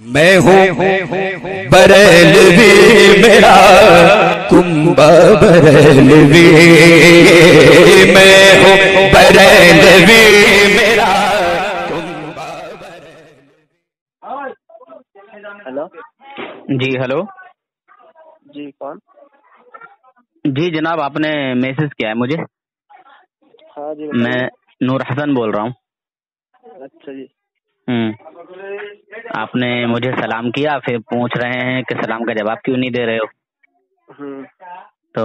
میں ہوں بریلوی میرا کنبہ بریلوی، میں ہوں بریلوی میرا کنبہ بریلوی۔ ہلو جی ہلو جی کون؟ جی جناب آپ نے میسج کیا ہے مجھے؟ ہاں جی میں نور حسن بول رہا ہوں۔ اچھا جی آپ نے مجھے سلام کیا، پھر پوچھ رہے ہیں کہ سلام کا جواب کیوں نہیں دے رہے ہو؟ تو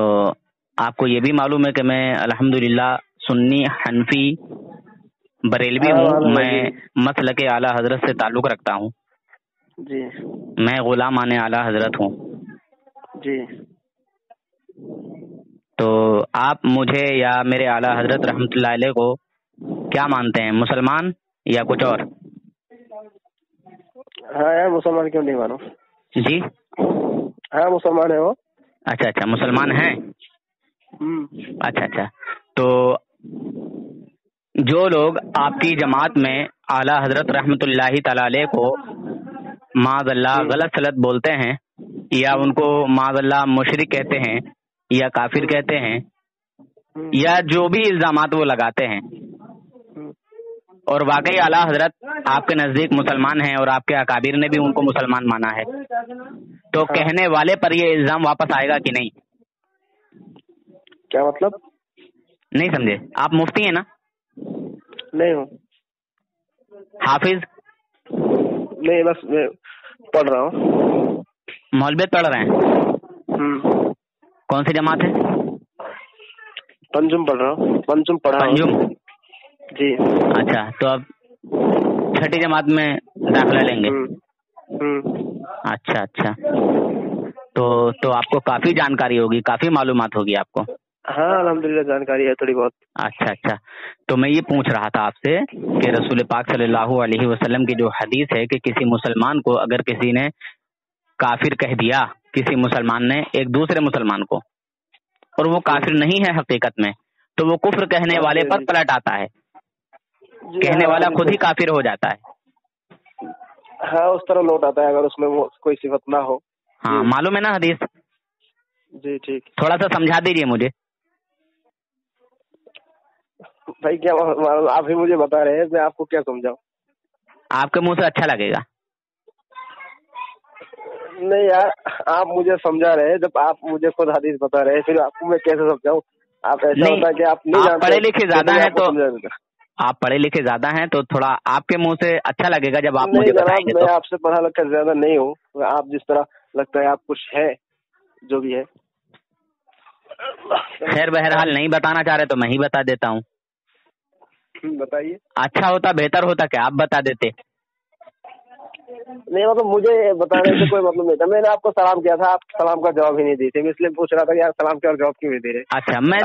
آپ کو یہ بھی معلوم ہے کہ میں الحمدللہ سنی حنفی بریلوی ہوں، میں مسلک اعلیٰ حضرت سے تعلق رکھتا ہوں جی میں غلامان اعلیٰ حضرت ہوں۔ جی تو آپ مجھے یا میرے اعلیٰ حضرت رحمۃ اللہ علیہ کو کیا مانتے ہیں، مسلمان یا کچھ اور؟ ہاں یار مسلمان کیوں نہیں مانو؟ جی ہاں مسلمان ہے وہ۔ اچھا مسلمان ہیں۔ اچھا تو جو لوگ آپ کی جماعت میں اعلیٰ حضرت رحمۃ اللہ تعالی علیہ کو معاذ اللہ غلط سلط بولتے ہیں، یا ان کو معاذ اللہ مشرک کہتے ہیں یا کافر کہتے ہیں، یا جو بھی الزامات وہ لگاتے ہیں، اور واقعی اعلیٰ حضرت آپ کے نزدیک مسلمان ہیں اور آپ کے اکابر نے بھی ان کو مسلمان مانا ہے، تو کہنے والے پر یہ الزام واپس آئے گا کہ نہیں؟ کیا مطلب؟ نہیں سمجھے؟ آپ مفتی ہیں نا؟ نہیں ہوں۔ حافظ؟ نہیں بس میں پڑھ رہا ہوں۔ مولویت پڑھ رہے ہیں؟ کون سی جماعت ہے؟ پنجم پڑھ رہا ہوں۔ پنجم پڑھا ہوں۔ پنجم؟ جی اچھا تو اب چھٹی جماعت میں داخلہ لیں گے؟ اچھا تو آپ کو کافی جانکاری ہوگی، کافی معلومات ہوگی آپ کو۔ ہاں الحمدللہ جانکاری ہے تھوڑی بہت۔ اچھا تو میں یہ پوچھ رہا تھا آپ سے کہ رسول پاک صلی اللہ علیہ وسلم کی جو حدیث ہے کہ کسی مسلمان کو اگر کسی نے کافر کہہ دیا، کسی مسلمان نے ایک دوسرے مسلمان کو، اور وہ کافر نہیں ہے حقیقت میں، تو وہ کفر کہنے والے پر پلٹ آتا ہے، کہنے والا خود ہی کافر ہو جاتا ہے۔ ہاں اس طرح لوٹ آتا ہے اگر اس میں وہ کوئی صفت نہ ہو۔ ہاں معلوم ہے نا حدیث؟ جی ٹھیک۔ تھوڑا سا سمجھا دیجیے مجھے۔ بھائی کیا آپ ہی مجھے بتا رہے ہیں، میں آپ کو کیا سمجھاؤں؟ آپ کے منہ سے اچھا لگے گا۔ نہیں یار آپ مجھے سمجھا رہے ہیں، جب آپ مجھے خود حدیث بتا رہے ہیں پھر آپ کو میں کیسے سمجھاؤں؟ آپ ایسا ہوتا ہے کہ آپ نہیں جانتے، پڑھے لکھے زیادہ ہیں تو آپ پڑھے لکھے زیادہ ہیں تو تھوڑا آپ کے منہ سے اچھا لگے گا جب آپ نہیں مجھے بتائیں جناب، گے۔ میں آپ سے پڑھا لکھا زیادہ نہیں ہوں، آپ جس طرح لگتا ہے آپ کچھ ہے جو بھی ہے۔ خیر بہرحال نہیں بتانا چاہ رہے تو میں ہی بتا دیتا ہوں۔ بتائیے۔ اچھا ہوتا بہتر ہوتا کہ آپ بتا دیتے۔ نہیں مطلب مجھے بتانے سے کوئی مطلب نہیں تھا، میں نے آپ کو سلام کیا تھا، آپ سلام کا جواب ہی نہیں دیتے، میں اس لیے پوچھ رہا تھا کہ یار سلام کا جواب کیوں نہیں دے رہے؟ اچھا میں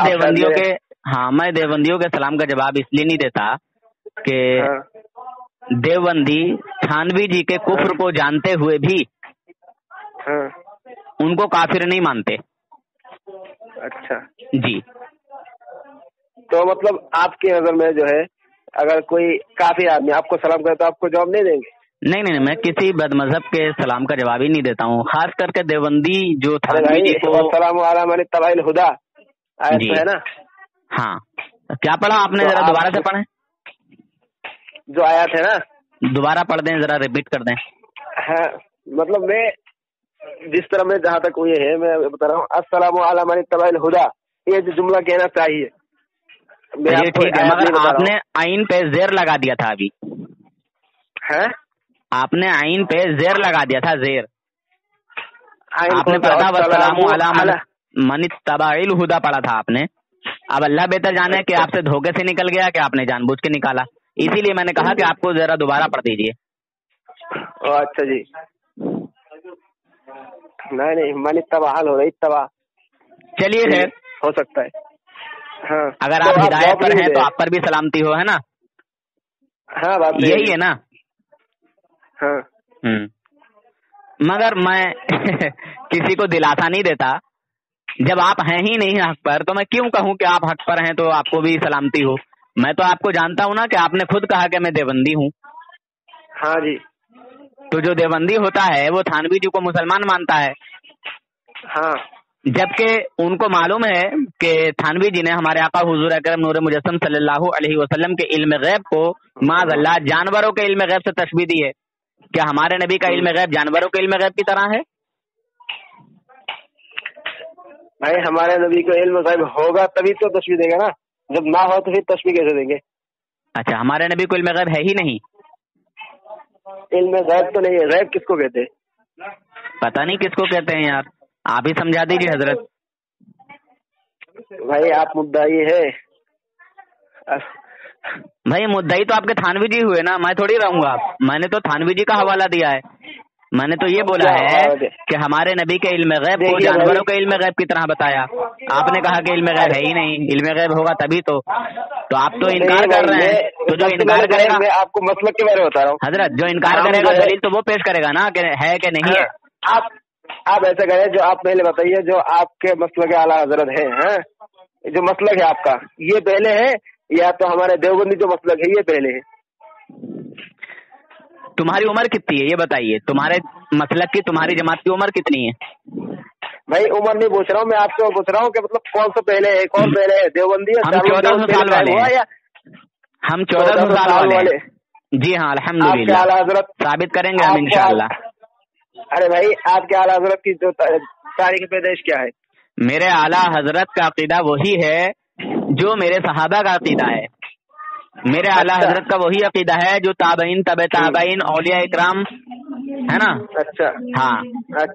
دیوبندیوں کے سلام کا جواب اس لیے نہیں دیتا کہ دیوبندی تھانوی جی کے کفر کو جانتے ہوئے بھی ان کو کافر نہیں مانتے۔ اچھا جی تو مطلب آپ کی نظر میں جو ہے اگر کوئی کافی آدمی آپ کو سلام کرے تو آپ کو جواب نہیں دیں گے؟ نہیں میں کسی بد مذہب کے سلام کا جواب ہی نہیں دیتا ہوں، خاص کر کے دیوبندی جو تھانوی جی کو۔ السلام علیکم اتباع الہدی آیت تو ہے نا؟ ہاں کیا پڑھا آپ نے؟ ذرا دوبارہ سے پڑھیں، جو آیات ہے نا دوبارہ پڑھ دیں، ذرا ریپیٹ کر دیں۔ ہاں مطلب میں جس طرح میں جہاں تک یہ ہے میں بتا رہا ہوں السلام علیکم اتباع الہدی، یہ جو جملہ کہنا چاہیے ٹھیک ہے، مگر آپ نے عین پہ زیر لگا دیا تھا ابھی۔ آپ نے عین پہ زیر لگا دیا تھا، زیر۔ آپ نے پڑھا تھا والسلام علی من اتبع الہدی پڑھا تھا آپ نے۔ اب اللہ بہتر جانے کہ آپ سے دھوکے سے نکل گیا کہ آپ نے جان بوجھ کے نکالا، اسی لیے میں نے کہا کہ آپ کو ذرا دوبارہ پڑھ دیجیے۔ اچھا جی، نہیں من اتبع الہدی اتبع، چلیے خیر ہو سکتا ہے۔ ہاں اگر آپ ہدایت پر ہیں تو آپ پر بھی سلامتی ہو، ہے نا؟ ہاں بات یہی ہے نا؟ ہاں مگر میں کسی کو دلاسا نہیں دیتا، جب آپ ہیں ہی نہیں حق پر تو میں کیوں کہوں کہ آپ حق پر ہیں تو آپ کو بھی سلامتی ہو؟ میں تو آپ کو جانتا ہوں نا کہ آپ نے خود کہا کہ میں دیوبندی ہوں۔ ہاں جی تو جو دیوبندی ہوتا ہے وہ تھانوی جی کو مسلمان مانتا ہے، ہاں جبکہ ان کو معلوم ہے کہ تھانوی جی نے ہمارے آقا حضور اکرم نور مجسم صلی اللہ علیہ وسلم کے علم غیب کو معاذ اللہ جانوروں کے علم غیب سے تشبیہ دی ہے۔ کیا ہمارے نبی کا علم غیب جانوروں کے علم غیب کی طرح ہے؟ بھائی ہمارے نبی کو علم غیب ہوگا تبھی تو تشبیہ دے گا نا، جب نہ ہو تو پھر تشبیہ کیسے دیں گے؟ اچھا، ہمارے نبی کو علم غیب ہے ہی نہیں؟ علم غیب تو نہیں ہے، غیب کس کو کہتے ہیں؟ پتہ نہیں کس کو کہتے ہیں یار، آپ ہی سمجھا دیجیے حضرت۔ بھائی آپ مدعی ہے۔ بھائی مدعی تو آپ کے تھانوی جی ہوئے نا، میں تھوڑی رہوں گا۔ میں نے تو تھانوی جی کا حوالہ دیا ہے، میں نے تو یہ بولا ہے کہ ہمارے نبی کے علم غیب کو جانوروں کے علم غیب کی طرح بتایا۔ آپ نے کہا کہ علم غیب ہے ہی نہیں، علم غیب ہوگا تبھی تو آپ تو انکار کر رہے ہیں۔ تو جو انکار کرے گا، میں آپ کو مسلک کے بارے میں بتا رہا ہوں حضرت جو انکار کرے گا دلیل تو وہ پیش کرے گا نا کہ ہے کہ نہیں ہے۔ آپ ایسا کریں، جو آپ پہلے بتائیے جو آپ کے مسلک اعلیٰ حضرت ہیں، جو مسلک ہے آپ کا یہ پہلے ہے یا تو ہمارے دیوبندی جو مسلک ہے یہ پہلے ہے؟ تمہاری عمر کتنی ہے یہ بتائیے، تمہارے مسلک کی تمہاری جماعت کی عمر کتنی ہے؟ بھائی عمر نہیں پوچھ رہا ہوں میں، آپ سے پوچھ رہا ہوں کہ مطلب کون سا پہلے ہے، کون پہلے ہے، دیوبندی ہے؟ ہم 1400 سال والے ہیں، ہم 1400 سال والے ہیں۔ جی ہاں الحمدللہ، اعلیٰ حضرت ثابت کریں گے ہم انشاءاللہ۔ ارے بھائی آپ کے اعلیٰ حضرت کی جو تاریخ پیدائش کیا ہے؟ میرے اعلیٰ حضرت کا عقیدہ وہی ہے جو میرے صحابہ کا عقیدہ ہے، میرے اعلیٰ حضرت کا وہی عقیدہ ہے جو تابعین تبع تابعین اولیاء اکرام ہے نا۔ اچھا ہاں،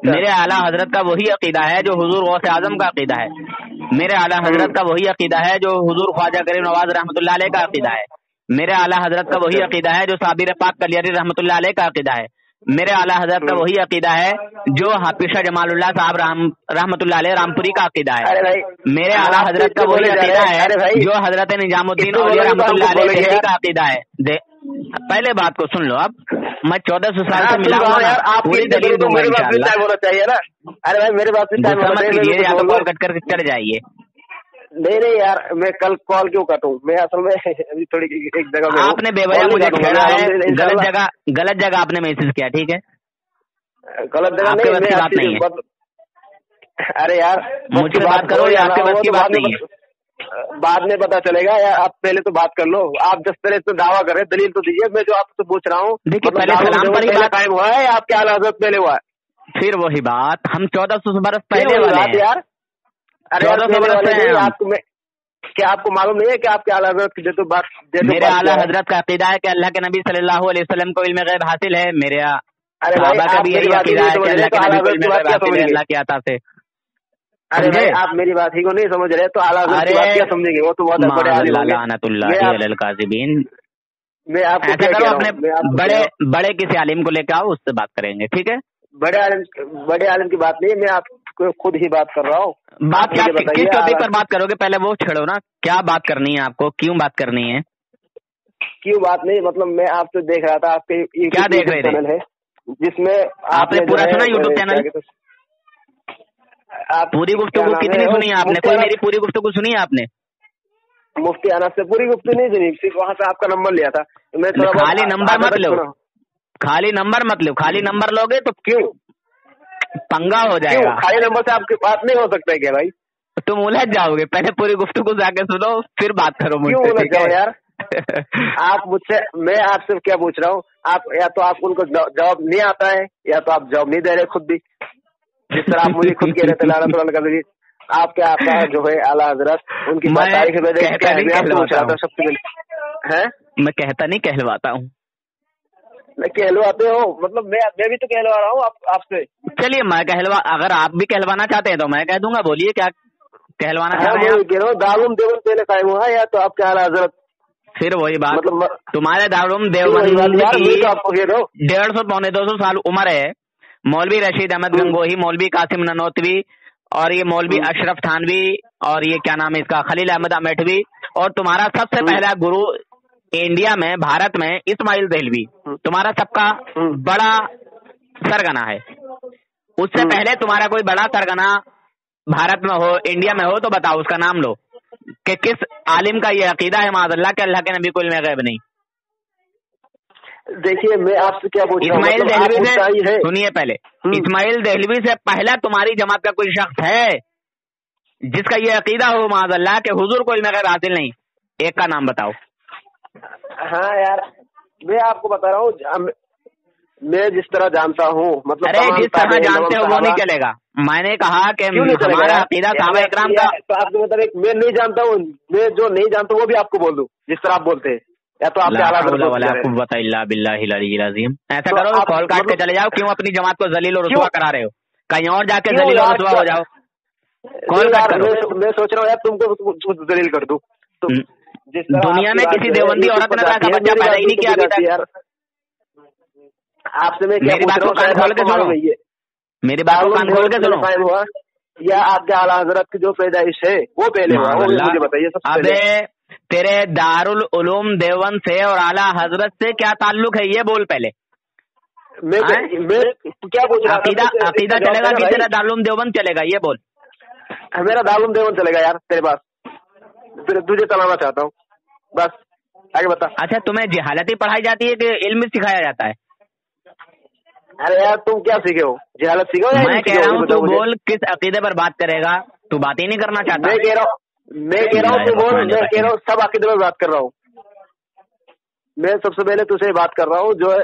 میرے اعلیٰ حضرت کا وہی عقیدہ ہے جو حضور غوث اعظم کا عقیدہ ہے، میرے اعلیٰ حضرت کا وہی عقیدہ ہے جو حضور خواجہ غریب نواز رحمۃ اللہ علیہ کا عقیدہ ہے، میرے اعلیٰ حضرت کا وہی عقیدہ ہے جو صابر پاک کلیری رحمۃ اللہ علیہ کا عقیدہ ہے، میرے اعلیٰ حضرت کا وہی عقیدہ ہے جو حافظ شاہ جمال اللہ صاحب رحمۃ اللہ علیہ رامپوری کا عقیدہ ہے، میرے اعلیٰ حضرت کا وہی عقیدہ ہے جو حضرت نظام الدین اولیاء رحمۃ اللہ علیہ دہلوی کا عقیدہ ہے۔ پہلے بات کو سن لو، اب میں 1400 سال سے ملا ہوں نا، پوری دلیل دوں گا انشاءاللہ۔ ہونا چاہیے نا۔ ارے بھائی میرے بات یا تو کال کٹ کر کے چڑھ جائیے۔ نہیں یار، میں کل کال کیوں کٹوں؟ میں اصل میں ابھی تھوڑی ایک جگہ میں آپ نے بے وجہ مجھے چھیڑا ہے، غلط جگہ آپ نے میسج کیا، ٹھیک ہے؟ غلط جگہ آپ کے بس کی بات نہیں ہے۔ ارے یار مجھ سے بات کرو یا آپ کے بس کی بات نہیں ہے؟ بعد میں پتا چلے گا یا آپ پہلے تو بات کر لو۔ آپ جس طرح سے دعویٰ کر رہے دلیل تو دیجیے۔ میں جو آپ سے پوچھ رہا ہوں دیکھیے پہلے سلام پر ہی بات قائم ہوا ہے یا آپ کے اعلیٰ حضرت پہلے ہوا ہے؟ پھر وہی بات، ہم 1400 برس پہلے والے ہیں یار۔ ارے 1400 برس پہلے ہیں۔ کیا آپ کو معلوم نہیں ہے کہ آپ کے اعلیٰ حضرت کی بات میرے اعلیٰ حضرت کا عقیدہ ہے کہ اللہ کے نبی صلی اللہ علیہ وسلم کو علم غیب حاصل ہے، میرے صحابہ کا بھی یہی عقیدہ ہے کہ اللہ کے نبی کو علم غیب حاصل ہے اللہ کی عطا سے۔ ارے بھائی آپ میری بات ہی کو نہیں سمجھ رہے تو اعلیٰ حضرت کی بات کیا سمجھیں گے؟ وہ تو بہت بڑے عالم ہوں گے۔ لعنت اللہ علی الکاذبین۔ میں آپ کو ایسا کرو، اپنے بڑے کسی عالم کو لے کے آؤ، اس سے بات کریں گے، ٹھیک ہے؟ بڑے عالم کی بات نہیں ہے، میں آپ کو خود ہی بات کر رہا ہوں۔ بات کیا کس ٹاپک پر بات کرو گے؟ پہلے وہ چھڑو نا، کیا بات کرنی ہے آپ کو، کیوں بات کرنی ہے؟ کیوں بات نہیں، مطلب میں آپ سے دیکھ رہا تھا، آپ کے کیا دیکھ رہے چینل ہے جس میں آپ نے پورا سنا یوٹیوب چینل؟ پوری گفتگو کتنی سنی ہے آپ نے؟ کوئی میری پوری گفتگو سنی ہے آپ نے؟ مفتی انس سے پوری گفتگو نہیں سنی، صرف وہاں سے آپ کا نمبر لیا تھا۔ میں خالی نمبر مت لو، خالی نمبر مت لو، خالی نمبر لوگے تو کیوں پنگا ہو جائے گا۔ خالی نمبر سے آپ کی بات نہیں ہو سکتا ہے کیا بھائی؟ تم الجھ جاؤ گے، پہلے پوری گفتگو جا کے سنو پھر بات کرو مجھ سے۔ کیوں الجھ جاؤ یار؟ آپ مجھ سے، میں آپ سے کیا پوچھ رہا ہوں، آپ یا تو آپ ان کو جواب نہیں آتا ہے یا تو آپ جواب نہیں دے رہے خود بھی، جس طرح آپ مجھے خود کہہ رہے تھے لعنت اللہ کا ذریعہ آپ کے آقا جو ہے اعلیٰ حضرت ان کی تاریخ میں سب سے پہلے میں کہتا نہیں کہلواتا ہوں، میں کہلواتے ہو مطلب میں بھی تو کہلوا رہا ہوں آپ سے۔ چلیے میں اگر آپ بھی کہلوانا چاہتے ہیں تو میں کہہ دوں گا، بولیے کیا کہلوانا چاہتے ہیں؟ دارالعلوم دیوبند پہلے قائم ہوا یا تو آپ کے اعلیٰ حضرت؟ پھر وہی بات، مطلب تمہارے دارالعلوم دیوبند کی 150 پونے 200 سال عمر ہے۔ مولوی رشید احمد گنگوہی، مولوی قاسم ننوتوی اور یہ مولوی اشرف تھانوی اور یہ کیا نام ہے اس کا خلیل احمد امیٹھوی، اور تمہارا سب سے پہلا گرو انڈیا میں بھارت میں اسماعیل دہلوی، تمہارا سب کا بڑا سرگنا ہے۔ اس سے پہلے تمہارا کوئی بڑا سرگنا بھارت میں ہو، انڈیا میں ہو تو بتاؤ، اس کا نام لو کہ کس عالم کا یہ عقیدہ ہے معاذ اللہ کہ اللہ کے نبی کو علم غیب نہیں۔ देखिए मैं आपसे क्या पूछ रहा हूँ, इस्माइल मतलब आप दहलवी मुद्दाई से है। सुनिए पहले, इस्माइल दहलवी से पहला तुम्हारी जमात का कोई शख्स है जिसका ये अकीदा हो माज़अल्लाह कि हुजूर को इल्म गैब हासिल नहीं? एक का नाम बताओ। हाँ यार मैं आपको बता रहा हूँ, मैं जिस तरह जानता हूँ, मतलब अरे जिस तरह जानते हो वो नहीं चलेगा। मैंने कहा कि हमारा अकीदा सहाबा इकराम का। तो आपको मतलब एक मैं नहीं जानता हूँ, मैं जो नहीं जानता हूँ वो भी आपको बोल दूं जिस तरह आप बोलते हैं, या तो आपके ला हौला वला कुव्वता इल्ला बिल्लाहिल अलीय्यिल अज़ीम। ऐसा करो, कॉल काट के चले जाओ। क्यों अपनी जमात को जलील और रुसवा करा रहे हो? कहीं और जाके जलील और रुसवा हो जाओ। कॉल काट करो। मैं सोच रहा हूँ यार तुमको जलील कर दूं। तो दुनिया में किसी देवबंदी औरत ने का बच्चा पैदा ही नहीं किया अभी तक यार। आपसे मैं क्या मेरी बात को कान खोल के सुनो, मेरी बात को कान खोल के सुनो। कायम हुआ या आपके आला हजरत की जो पैदाइश है वो पहले हुआ, वो मुझे बताइए सबसे पहले। अबे तेरे दारुल उलूम देवबंद से और आला हजरत से क्या ताल्लुक है ये बोल पहले। मैं क्या पूछ रहा हूँ, अकीदा चलेगा कि तेरा दारुल देवबंद चलेगा ये बोल। मेरा दारुल देवबंद चलेगा यार तेरे पास, तुझे चलाना चाहता हूँ बस, आगे बता। अच्छा तुम्हें जिहालती पढ़ाई जाती है कि इल्म सिखाया जाता है? अरे यार तुम क्या सीखे हो, जिहालत सीखे हो? मैं कह रहा हूँ तू बोल किस अकीदे पर बात करेगा, तू बात ही नहीं करना चाहता। मैं कह रहा हूँ तू बोल, मैं कह रहा हूँ सब अकीदे पर बात कर रहा हूँ। मैं सबसे पहले तुझसे बात कर रहा हूँ जो है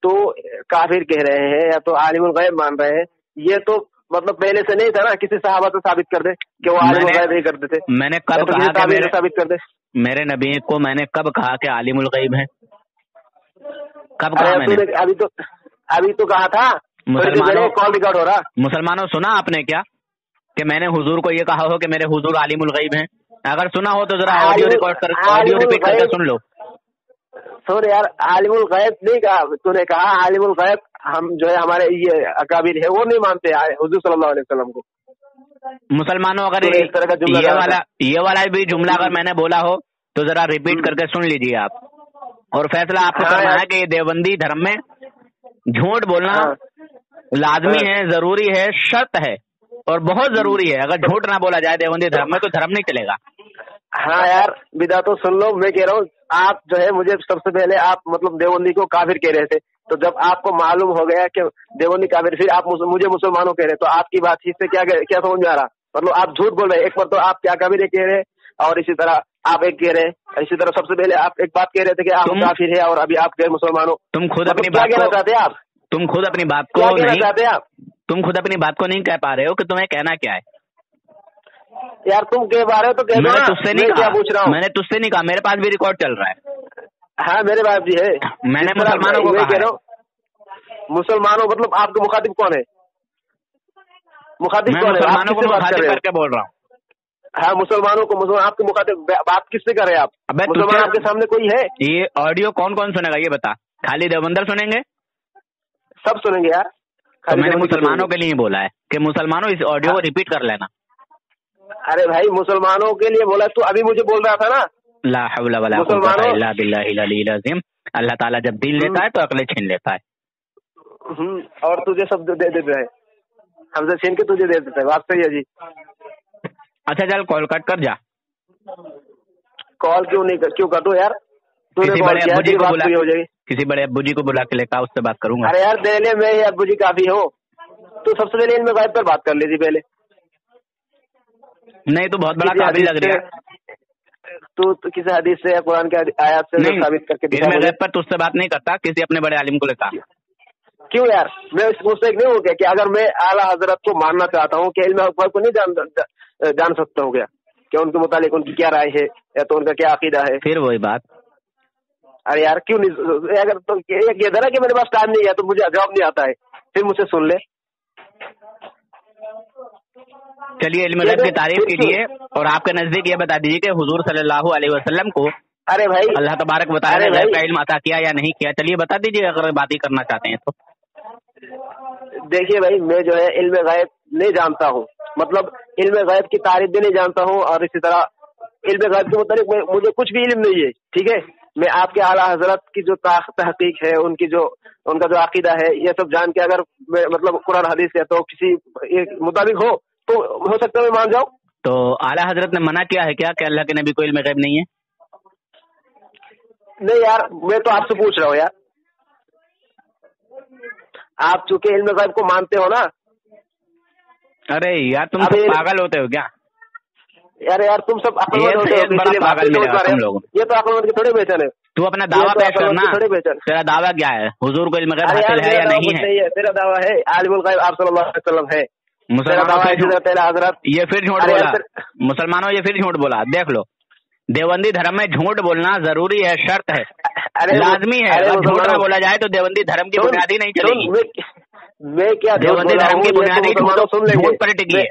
तो काफिर कह रहे हैं या तो आलिमुल गैब मान रहे हैं, ये तो मतलब पहले से नहीं था ना, किसी सहाबा से साबित कर दे कि वो आलिमुल गैब नहीं करते थे। मैंने कब कहा कि मेरे साबित कर दे मेरे नबी को, मैंने कब कहा कि आलिमुल गैब है? कब कहा मैंने? अभी तो कहा था। मुसलमानों कॉल रिकॉर्ड हो रहा। मुसलमानों सुना आपने क्या कि मैंने हुजूर को ये कहा हो कि मेरे हुजूर आलिमुल गैब हैं? अगर सुना हो तो जरा ऑडियो रिकॉर्ड कर, ऑडियो रिपीट करके सुन लो। सुन यार, आलिमुल गैब नहीं कहा तूने, कहा आलिमुल गैब हम जो है हमारे ये अकाबिर है वो नहीं मानते हुजूर सल्लल्लाहु अलैहि वसल्लम को। मुसलमानों अगर इस तरह का ये वाला भी जुमला अगर मैंने बोला हो तो जरा रिपीट करके सुन लीजिए आप, और फैसला आपको करना है कि ये देवबंदी धर्म में झूठ बोलना लाजमी है, जरूरी है, शर्त है और बहुत जरूरी है। अगर झूठ ना बोला जाए देवबंदी धर्म में तो धर्म नहीं चलेगा। हाँ यार बिदा तो सुन लो, मैं कह रहा हूँ आप जो है मुझे सबसे पहले आप मतलब देवबंदी को काफिर कह रहे थे, तो जब आपको मालूम हो गया कि देवबंदी काफिर, फिर आप मुझे मुसलमानों कह रहे, तो आपकी बातचीत से क्या समझ में आ रहा? मतलब आप झूठ बोल रहे। एक बार तो आप क्या काफिर कह रहे और इसी तरह आप एक कह रहे, इसी तरह सबसे पहले आप एक बात कह रहे थे कि आप काफिर है और अभी आप गैर मुसलमान हो। तुम खुद अपनी बात कहना चाहते हैं आप? तुम खुद अपनी बात को नहीं चाहते आप? तुम खुद अपनी बात को नहीं कह पा रहे हो कि तुम्हें कहना क्या है यार? तुम कह पा रहे हो तो कह दो। मैंने तुझसे नहीं कहा, क्या पूछ रहा हूँ? मैंने तुझसे नहीं कहा, मेरे पास भी रिकॉर्ड चल रहा है। हाँ मेरे पास भी है। मैंने मुसलमानों को कह रहा हूँ, मुसलमानों मतलब आपके मुखातिब कौन है? मुखातिब कौन है? मुसलमानों को मुखातिब करके बोल रहा हूँ। हाँ मुसलमानों को, मुसलमान आपके मुखातिब, बात किससे कर रहे हैं आप? मुसलमान आपके सामने कोई है? ये ऑडियो कौन कौन सुनेगा ये बता? खाली देवबंदर सुनेंगे? सब सुनेंगे यार। तो मैंने मुसलमानों के लिए बोला है कि मुसलमानों इस ऑडियो को रिपीट कर लेना। अरे भाई मुसलमानों के लिए बोला, तू अभी मुझे बोल रहा था ना। ला हौला वला कुव्वता इल्ला बिल्लाहिल अलीय्यिल अज़ीम। अल्लाह ताला जब दिल लेता है तो अक्ल छीन लेता है। और तुझे सब दे देता है, हमसे छीन के तुझे दे देता है। बात सही है जी। अच्छा चल कॉल कट कर जा। कॉल क्यों कर दो यार? किसी बड़े अब्बू जी को बुला, किसी बड़े अब्बू जी को बुला के लेकर उससे बात करूंगा। अरे यार दिल्ली में अब्बू जी काफी हो, तो सबसे पहले इनमें गायब पर बात कर लीजिए पहले। नहीं तो बहुत बड़ा काबिल लग रहा है। तो किसी हदीस से या कुरान के आयत से साबित करके दिखा मुझे। पर तुझसे बात नहीं करता, किसी अपने बड़े आलिम को लेकर। क्यों यार? मैं मुझसे नहीं हो गया कि अगर मैं आला हजरत को मानना चाहता हूँ कि इल्म अकबर को नहीं जान सकता हूँ क्या, कि उनके मुतालिक उनकी क्या राय है या तो उनका क्या अकीदा है? फिर वही बात। अरे यार क्यों नहीं? अगर तो ये था ना कि मेरे पास टाइम नहीं है तो मुझे जवाब नहीं आता है, फिर मुझसे सुन ले। चलिए इल्म गैब की तारीफ कीजिए और आपके नजदीक ये बता दीजिए कि हुजूर सल्लल्लाहु अलैहि वसल्लम को अरे भाई अल्लाह तबारक व तआला ने गैब का इल्म अता किया या नहीं किया? चलिए बता दीजिए अगर बात ही करना चाहते हैं तो। देखिए भाई मैं जो है इल्म गैब नहीं जानता हूँ, मतलब इल्म गैब की तारीफ भी नहीं जानता हूँ, और इसी तरह इल्म गैब के मुताबिक मुझे कुछ भी इल्म नहीं है। ठीक है, मैं आपके आला हजरत की जो तहकीक है, उनका जो अकीदा है, ये सब जान के अगर मतलब कुरान हदीस है तो किसी मुताबिक हो सकता है मैं मान जाऊँ। तो आला हजरत ने मना किया है क्या कि अल्लाह के नबी को इल्म गैब नहीं है? नहीं यार मैं तो आपसे पूछ रहा हूँ यार। आप चूंकि इल्म गैब को मानते हो ना। अरे यार तुम सब पागल होते हो क्या? यार तुम सब अक्लमंद होते हो, बड़ा पागल मिलेगा तुम लोगों। ये तो अक्लमंद की थोड़ी पहचान है। तू अपना दावा पेश करना, तेरा दावा क्या है? हुजूर को इल्म गैब हासिल है या नहीं है? तेरा दावा है आलिमुल गैब आप सल्लल्लाहु अलैहि वसल्लम है। मुसलमानों ये फिर झूठ बोला, मुसलमानों ये फिर झूठ बोला। देख लो, देवबंदी धर्म में झूठ बोलना जरूरी है, शर्त है, लाजमी है। अगर झूठ ना बोला जाए तो देवबंदी धर्म की बुनियादी नहीं चलेगी। मैं क्या देवबंदी धर्म की बुनियादी झूठ पर टिकी है।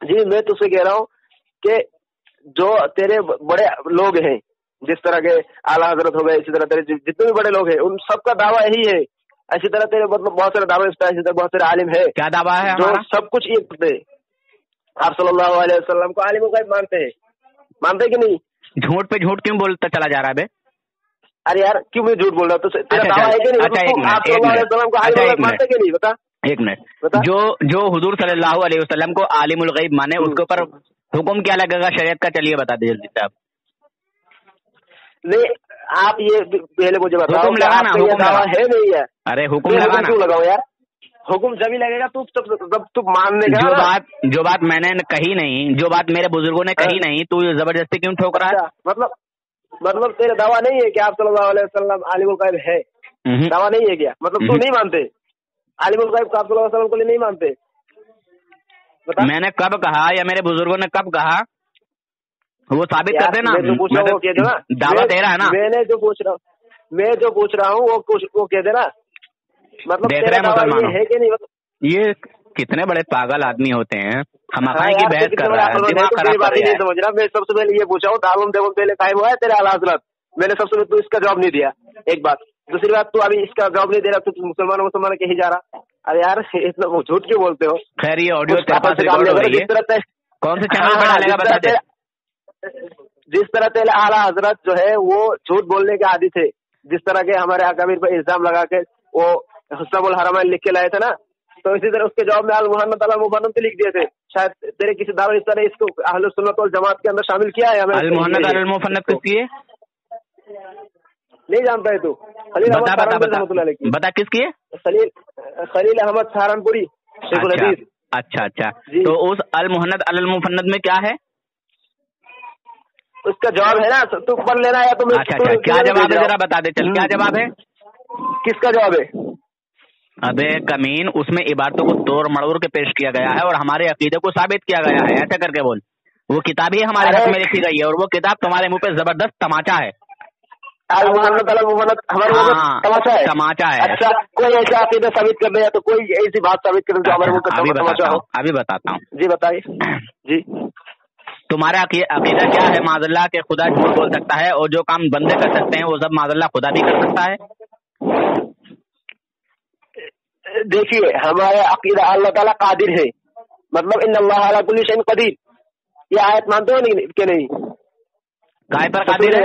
जी मैं तुझसे कह रहा हूँ कि जो तेरे बड़े लोग हैं, जिस तरह के आला हजरत हो गए, इसी तरह तेरे जितने भी बड़े लोग हैं उन सबका दावा यही है। इसी तरह तेरे मतलब बहुत सारे दावे, इसी तरह बहुत सारे आलिम है। क्या दावा है जो हमारा? सब कुछ ये करते हैं, आप सल्लल्लाहु अलैहि वसल्लम को आलिमुल गैब मानते हैं, मानते कि नहीं? झूठ पे झूठ क्यों बोलता चला जा रहा है बे? अरे यार क्यों मैं झूठ बोल रहा हूँ? तेरा दावा है कि नहीं? आप सल्लल्लाहु अलैहि वसल्लम को आलिमुल गैब मानते कि नहीं? बता एक मिनट। जो हुजूर सल्लल्लाहु अलैहि वसल्लम को आलिमुल गैब माने उसके ऊपर हुक्म क्या लगेगा शरीयत का? चलिए बता दीजिए जल्दी से आप। नहीं आप ये पहले मुझे बताओ, हुक्म लगाना, हुक्म दावा है नहीं है? अरे हुक्म लगाना क्यों लगाओ यार? हुक्म जब ही लगेगा तू मानने का। जो बात मैंने कही नहीं, जो बात मेरे बुजुर्गों ने कही नहीं, तू जबरदस्ती क्यों ठोक रहा है? मतलब तेरा दावा नहीं है कि आप सल्लल्लाहु अलैहि वसल्लम आलिमुल गैब है? दावा नहीं है क्या? मतलब तू नहीं मानते आलिमुल गैब को? आप सल्लल्लाहु अलैहि वसल्लम को नहीं मानते? बता मैंने कब कहा या मेरे बुजुर्गों ने कब कहा, वो साबित कर देना। दावा तेरा है ना। मैं जो पूछ रहा हूँ वो कह देना। मतलब देख रहे हैं मुसलमानों है कि नहीं? ये कितने बड़े पागल आदमी होते हैं, हम की बहस कर रहा है, दिमाग खराब कर रहा है। समझ रहा, मैं सबसे पहले ये पूछा हूँ दारुल देवबंद पहले कायम हुआ है तेरे आला हज़रत? मैंने सबसे पहले तू इसका जवाब नहीं दिया, एक बात। दूसरी बात, तू अभी इसका जवाब नहीं दे रहा, तू मुसलमान कहीं जा रहा। अरे यार इतना झूठ क्यों बोलते हो? खैर ये ऑडियो तेरे पास रिकॉर्ड हो रही है, कौन से चैनल पर डालेगा बता दे। जिस तरह तेरे आला हजरत जो है वो झूठ बोलने के आदी थे, जिस तरह के हमारे अकाबिर पर इल्जाम लगा के वो हुस्नुल हरमैन लिख के लाए थे ना, तो इसी तरह उसके जवाब में अल मुहन्नद अल मुफन्नद पे लिख दिए थे। शायद तेरे किसी दावा इस तरह इसको अहले सुन्नत वल जमात के अंदर शामिल किया है। अल मुहन्नद अल मुफन्नद किसकी है? नहीं जानता है तू? खलील अहमद सहारनपुरी। बता किसकी है? खलील अहमद सहारनपुरी शेखुल हदीस। अच्छा तो उस अल मुहन्नद अल मुफन्नद में क्या है? उसका जवाब है ना, तू पढ़ लेना या तो। अच्छा क्या जवाब है जरा बता दे, चल क्या जवाब है? किसका जवाब है? अबे कमीन, उसमें इबारतों को तोड़ मड़ोड़ के पेश किया गया है और हमारे अकीदे को साबित किया गया है, ऐसा करके बोल। वो किताब ही हमारे हाथ में लिखी गई है और वो किताब तुम्हारे मुंह पे जबरदस्त तमाचा है। तमाचा है, तमाचा है। अच्छा कोई ऐसा अकीदा साबित कर दे या तो कोई ऐसी बात साबित कर दे जो हमारे मुंह पे तमाचा हो। अभी बताता हूँ। जी बताइए। जी तुम्हारा अकीदा क्या है माज़अल्लाह के खुदा झूठ बोल सकता है और जो काम बंदे कर सकते हैं वो सब माज़अल्लाह खुदा भी कर सकता है? देखिए हमारा अकीदा अल्लाह ताला कादिर है, मतलब इन्नल्लाह अला कुल्ली शैइन कदीर, ये आयत मानते हो नहीं कि नहीं? काय पर कादिर है?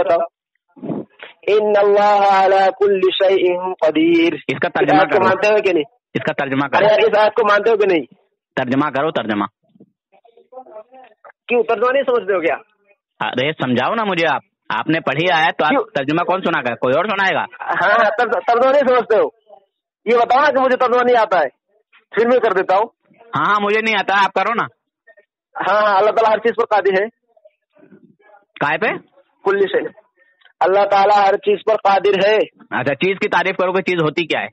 इन्नल्लाह अला कुल्ली शैइन कदीर, इसका तर्जुमा करो। मानते हो कि नहीं? इसका तर्जुमा करो। अरे इस आयत को मानते हो कि नहीं? तर्जुमा करो, तर्जुमा। क्यों तर्जुमा नहीं समझते हो क्या? अरे समझाओ ना मुझे। आपने पढ़ी आयत तो आप तर्जुमा कौन सुनाएगा? कोई और सुनाएगा? हाँ तर्जुमा नहीं समझते हो? ये बताओ ना कि मुझे तर्जुमा नहीं आता है, फिर मैं कर देता हूँ। हाँ मुझे नहीं आता, आप करो ना। हाँ अल्लाह ताला हर चीज पर कादिर है। काय पे? कुल्ली शै, अल्लाह ताला हर चीज पर कादिर है। अच्छा चीज की तारीफ करोगे, चीज होती क्या है?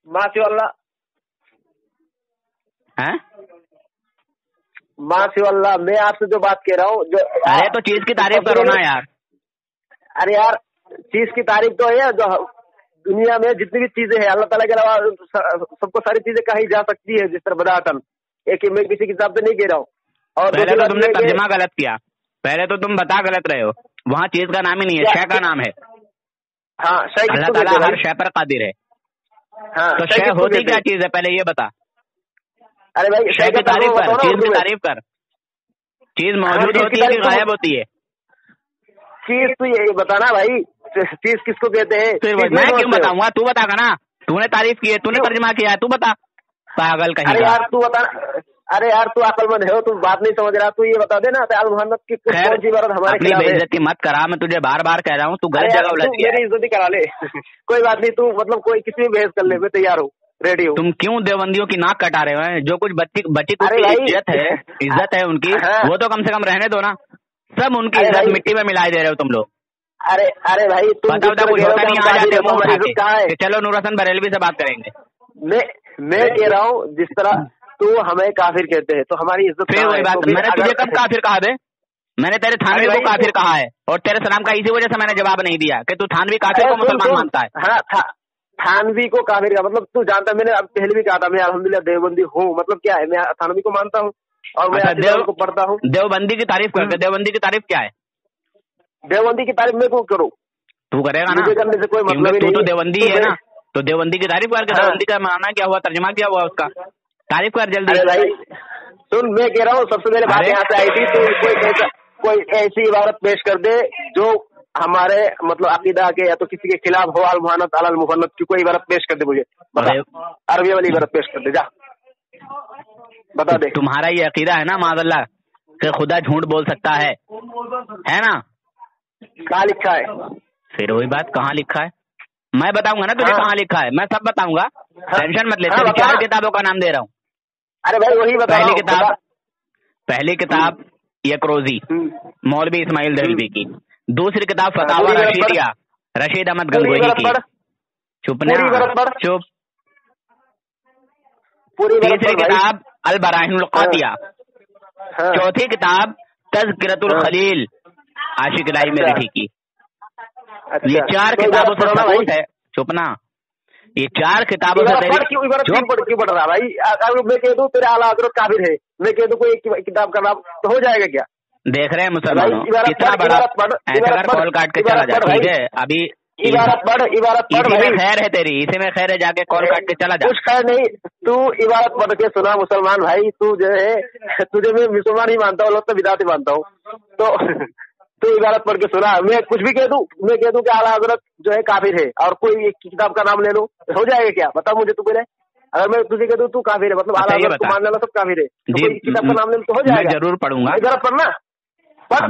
मासी अल्लाह है? मासी अल्लाह, मैं आपसे जो बात कह रहा हूँ जो। अरे तो चीज की तारीफ करो ना यार। अरे यार चीज की तारीफ तो है जो दुनिया में जितनी भी चीजें हैं अल्लाह ताला के अलावा सबको सारी चीजें कही जा सकती है, जिस तरह बदातन। एक मैं किसी किताब से नहीं कह रहा हूँ। और पहले तो तुमने तर्जुमा गलत किया, पहले तो तुम बता गलत रहे हो। वहाँ चीज का नाम ही नहीं है, शय का नाम है। हाँ अल्लाह ताला हर शय पर कादिर है। हाँ तो शय होती क्या चीज है पहले ये बता। अरे भाई शय की तारीफ कर, चीज की तारीफ कर। चीज मौजूद होती है कि गायब होती है? चीज तो ये बताना भाई, चीज किसको कहते हैं? फिर मैं क्यों बताऊंगा, तू बतागा ना। तूने तारीफ की है, तूने तर्जुमा किया है, तू बता। पागल कहीं। अरे यार तू बता, अरे यार तू अकलमंद है, तू बात नहीं समझ रहा, तू ये बता देना आल मोहम्मद की कौन सी इबारत हमारे अपनी खिलाफ है। बेइज्जती मत करा, मैं तुझे बार बार कह रहा हूँ, तू गलत जगह उलझ गया। मेरी इज्जत ही करा ले कोई बात नहीं, तू मतलब कोई किसी भी बहस कर ले, मैं तैयार हूँ, रेडी हूँ। तुम क्यों देवबंदियों की नाक कटा रहे हो? जो कुछ बच्ची कुछ इज्जत है उनकी, वो तो कम से कम रहने दो ना। सब उनकी इज्जत मिट्टी में मिला दे रहे हो तुम लोग। अरे भाई तुम बता कुछ होता नहीं, आ जाते मुंह उठा के, चलो नूर हसन बरेलवी से बात करेंगे। मैं कह रहा हूँ जिस तरह तू हमें काफिर कहते हैं तो हमारी इज्जत फिर वही बात, मैंने तुझे कब काफिर कहा बे? मैंने तेरे थानवी को काफिर कहा है, और तेरे सलाम का इसी वजह से मैंने जवाब नहीं दिया कि तू थानवी काफिर को मुसलमान मानता है। हाँ, थानवी को काफिर का मतलब तू जानता, मैंने अब पहले भी कहा था मैं अल्हम्दुलिल्लाह देवबंदी हूँ। मतलब क्या है, मैं थानवी को मानता हूँ और मैं देव को पढ़ता हूँ। देवबंदी की तारीफ करके, देवबंदी की तारीफ क्या है? देवबंदी की तारीफ मैं क्यों करूँ? तू करेगा ना, करने से कोई मतलब तू तो देवबंदी है ना, तो देवबंदी की तारीफ करके, देवबंदी का माना क्या हुआ, तर्जमा क्या हुआ उसका, तारीफ कर जल्दी। अरे भाई सुन, मैं कह रहा हूँ सबसे पहले बात यहाँ से आई थी, तो कोई ऐसी इबारत पेश कर दे जो हमारे मतलब अकीदा के या तो किसी के खिलाफ हो। अल मुहन्नत अल मुहन्नत की कोई इबारत पेश कर दे मुझे, अरबी वाली इबारत पेश कर दे, जा बता दे। तुम्हारा ये अकीदा है ना माज़अल्लाह कि खुदा झूठ बोल सकता है ना? कहाँ लिखा है? फिर वही बात, कहाँ लिखा है? मैं बताऊंगा ना तुझे कहाँ लिखा है, मैं सब बताऊंगा, टेंशन मत ले। 4 किताबों का नाम दे रहा हूँ। अरे भाई वही बता। पहली किताब यकरोजी मौलवी इस्माइल दहलवी की, दूसरी किताब फतावा रशीदिया रशीद अहमद गंगोही की, चुप। तीसरी किताब अल बराहिनुल कातिया, चौथी किताब तज़किरतुल खलील आशिक इलाही मेरठी की। ये 4 किताबों से सबूत है। चुप ना, ये 4 किताबों से क्यों पढ़ रहा भाई? अगर मैं कह दूं तेरे आला हज़रत काफिर है, मैं कह दूं कोई एक किताब का नाम तो हो जाएगा क्या? देख रहे हैं मुसलमानों कितना बड़ा ऐसा कॉल काट के चला जा। ठीक है, अभी इबारत पढ़ भाई, खैर है तेरी, इसी में खैर है, जाके कॉल काट के चला जा। कुछ खैर नहीं, तू इबारत पढ़ के सुना मुसलमान भाई। तू जो है तुझे मैं मुसलमान ही मानता हूँ, लोग तो बिदाती मानता हूँ, तो इबारत पढ़ के सुना। मैं कुछ भी कह दूं, मैं कह दूं कि आला हज़रत जो है काफिर है और कोई एक किताब का नाम ले लो, हो जाएगा क्या? बता मुझे तू पहले। अगर मैं तुझे कह दूं तू काफिर है, मतलब आला हज़रत को मानने वाला सब काफिर है, तो कोई किताब का नाम ले लो तो हो जाएगा। जरूर पढ़ूंगा, इबारत पढ़ना,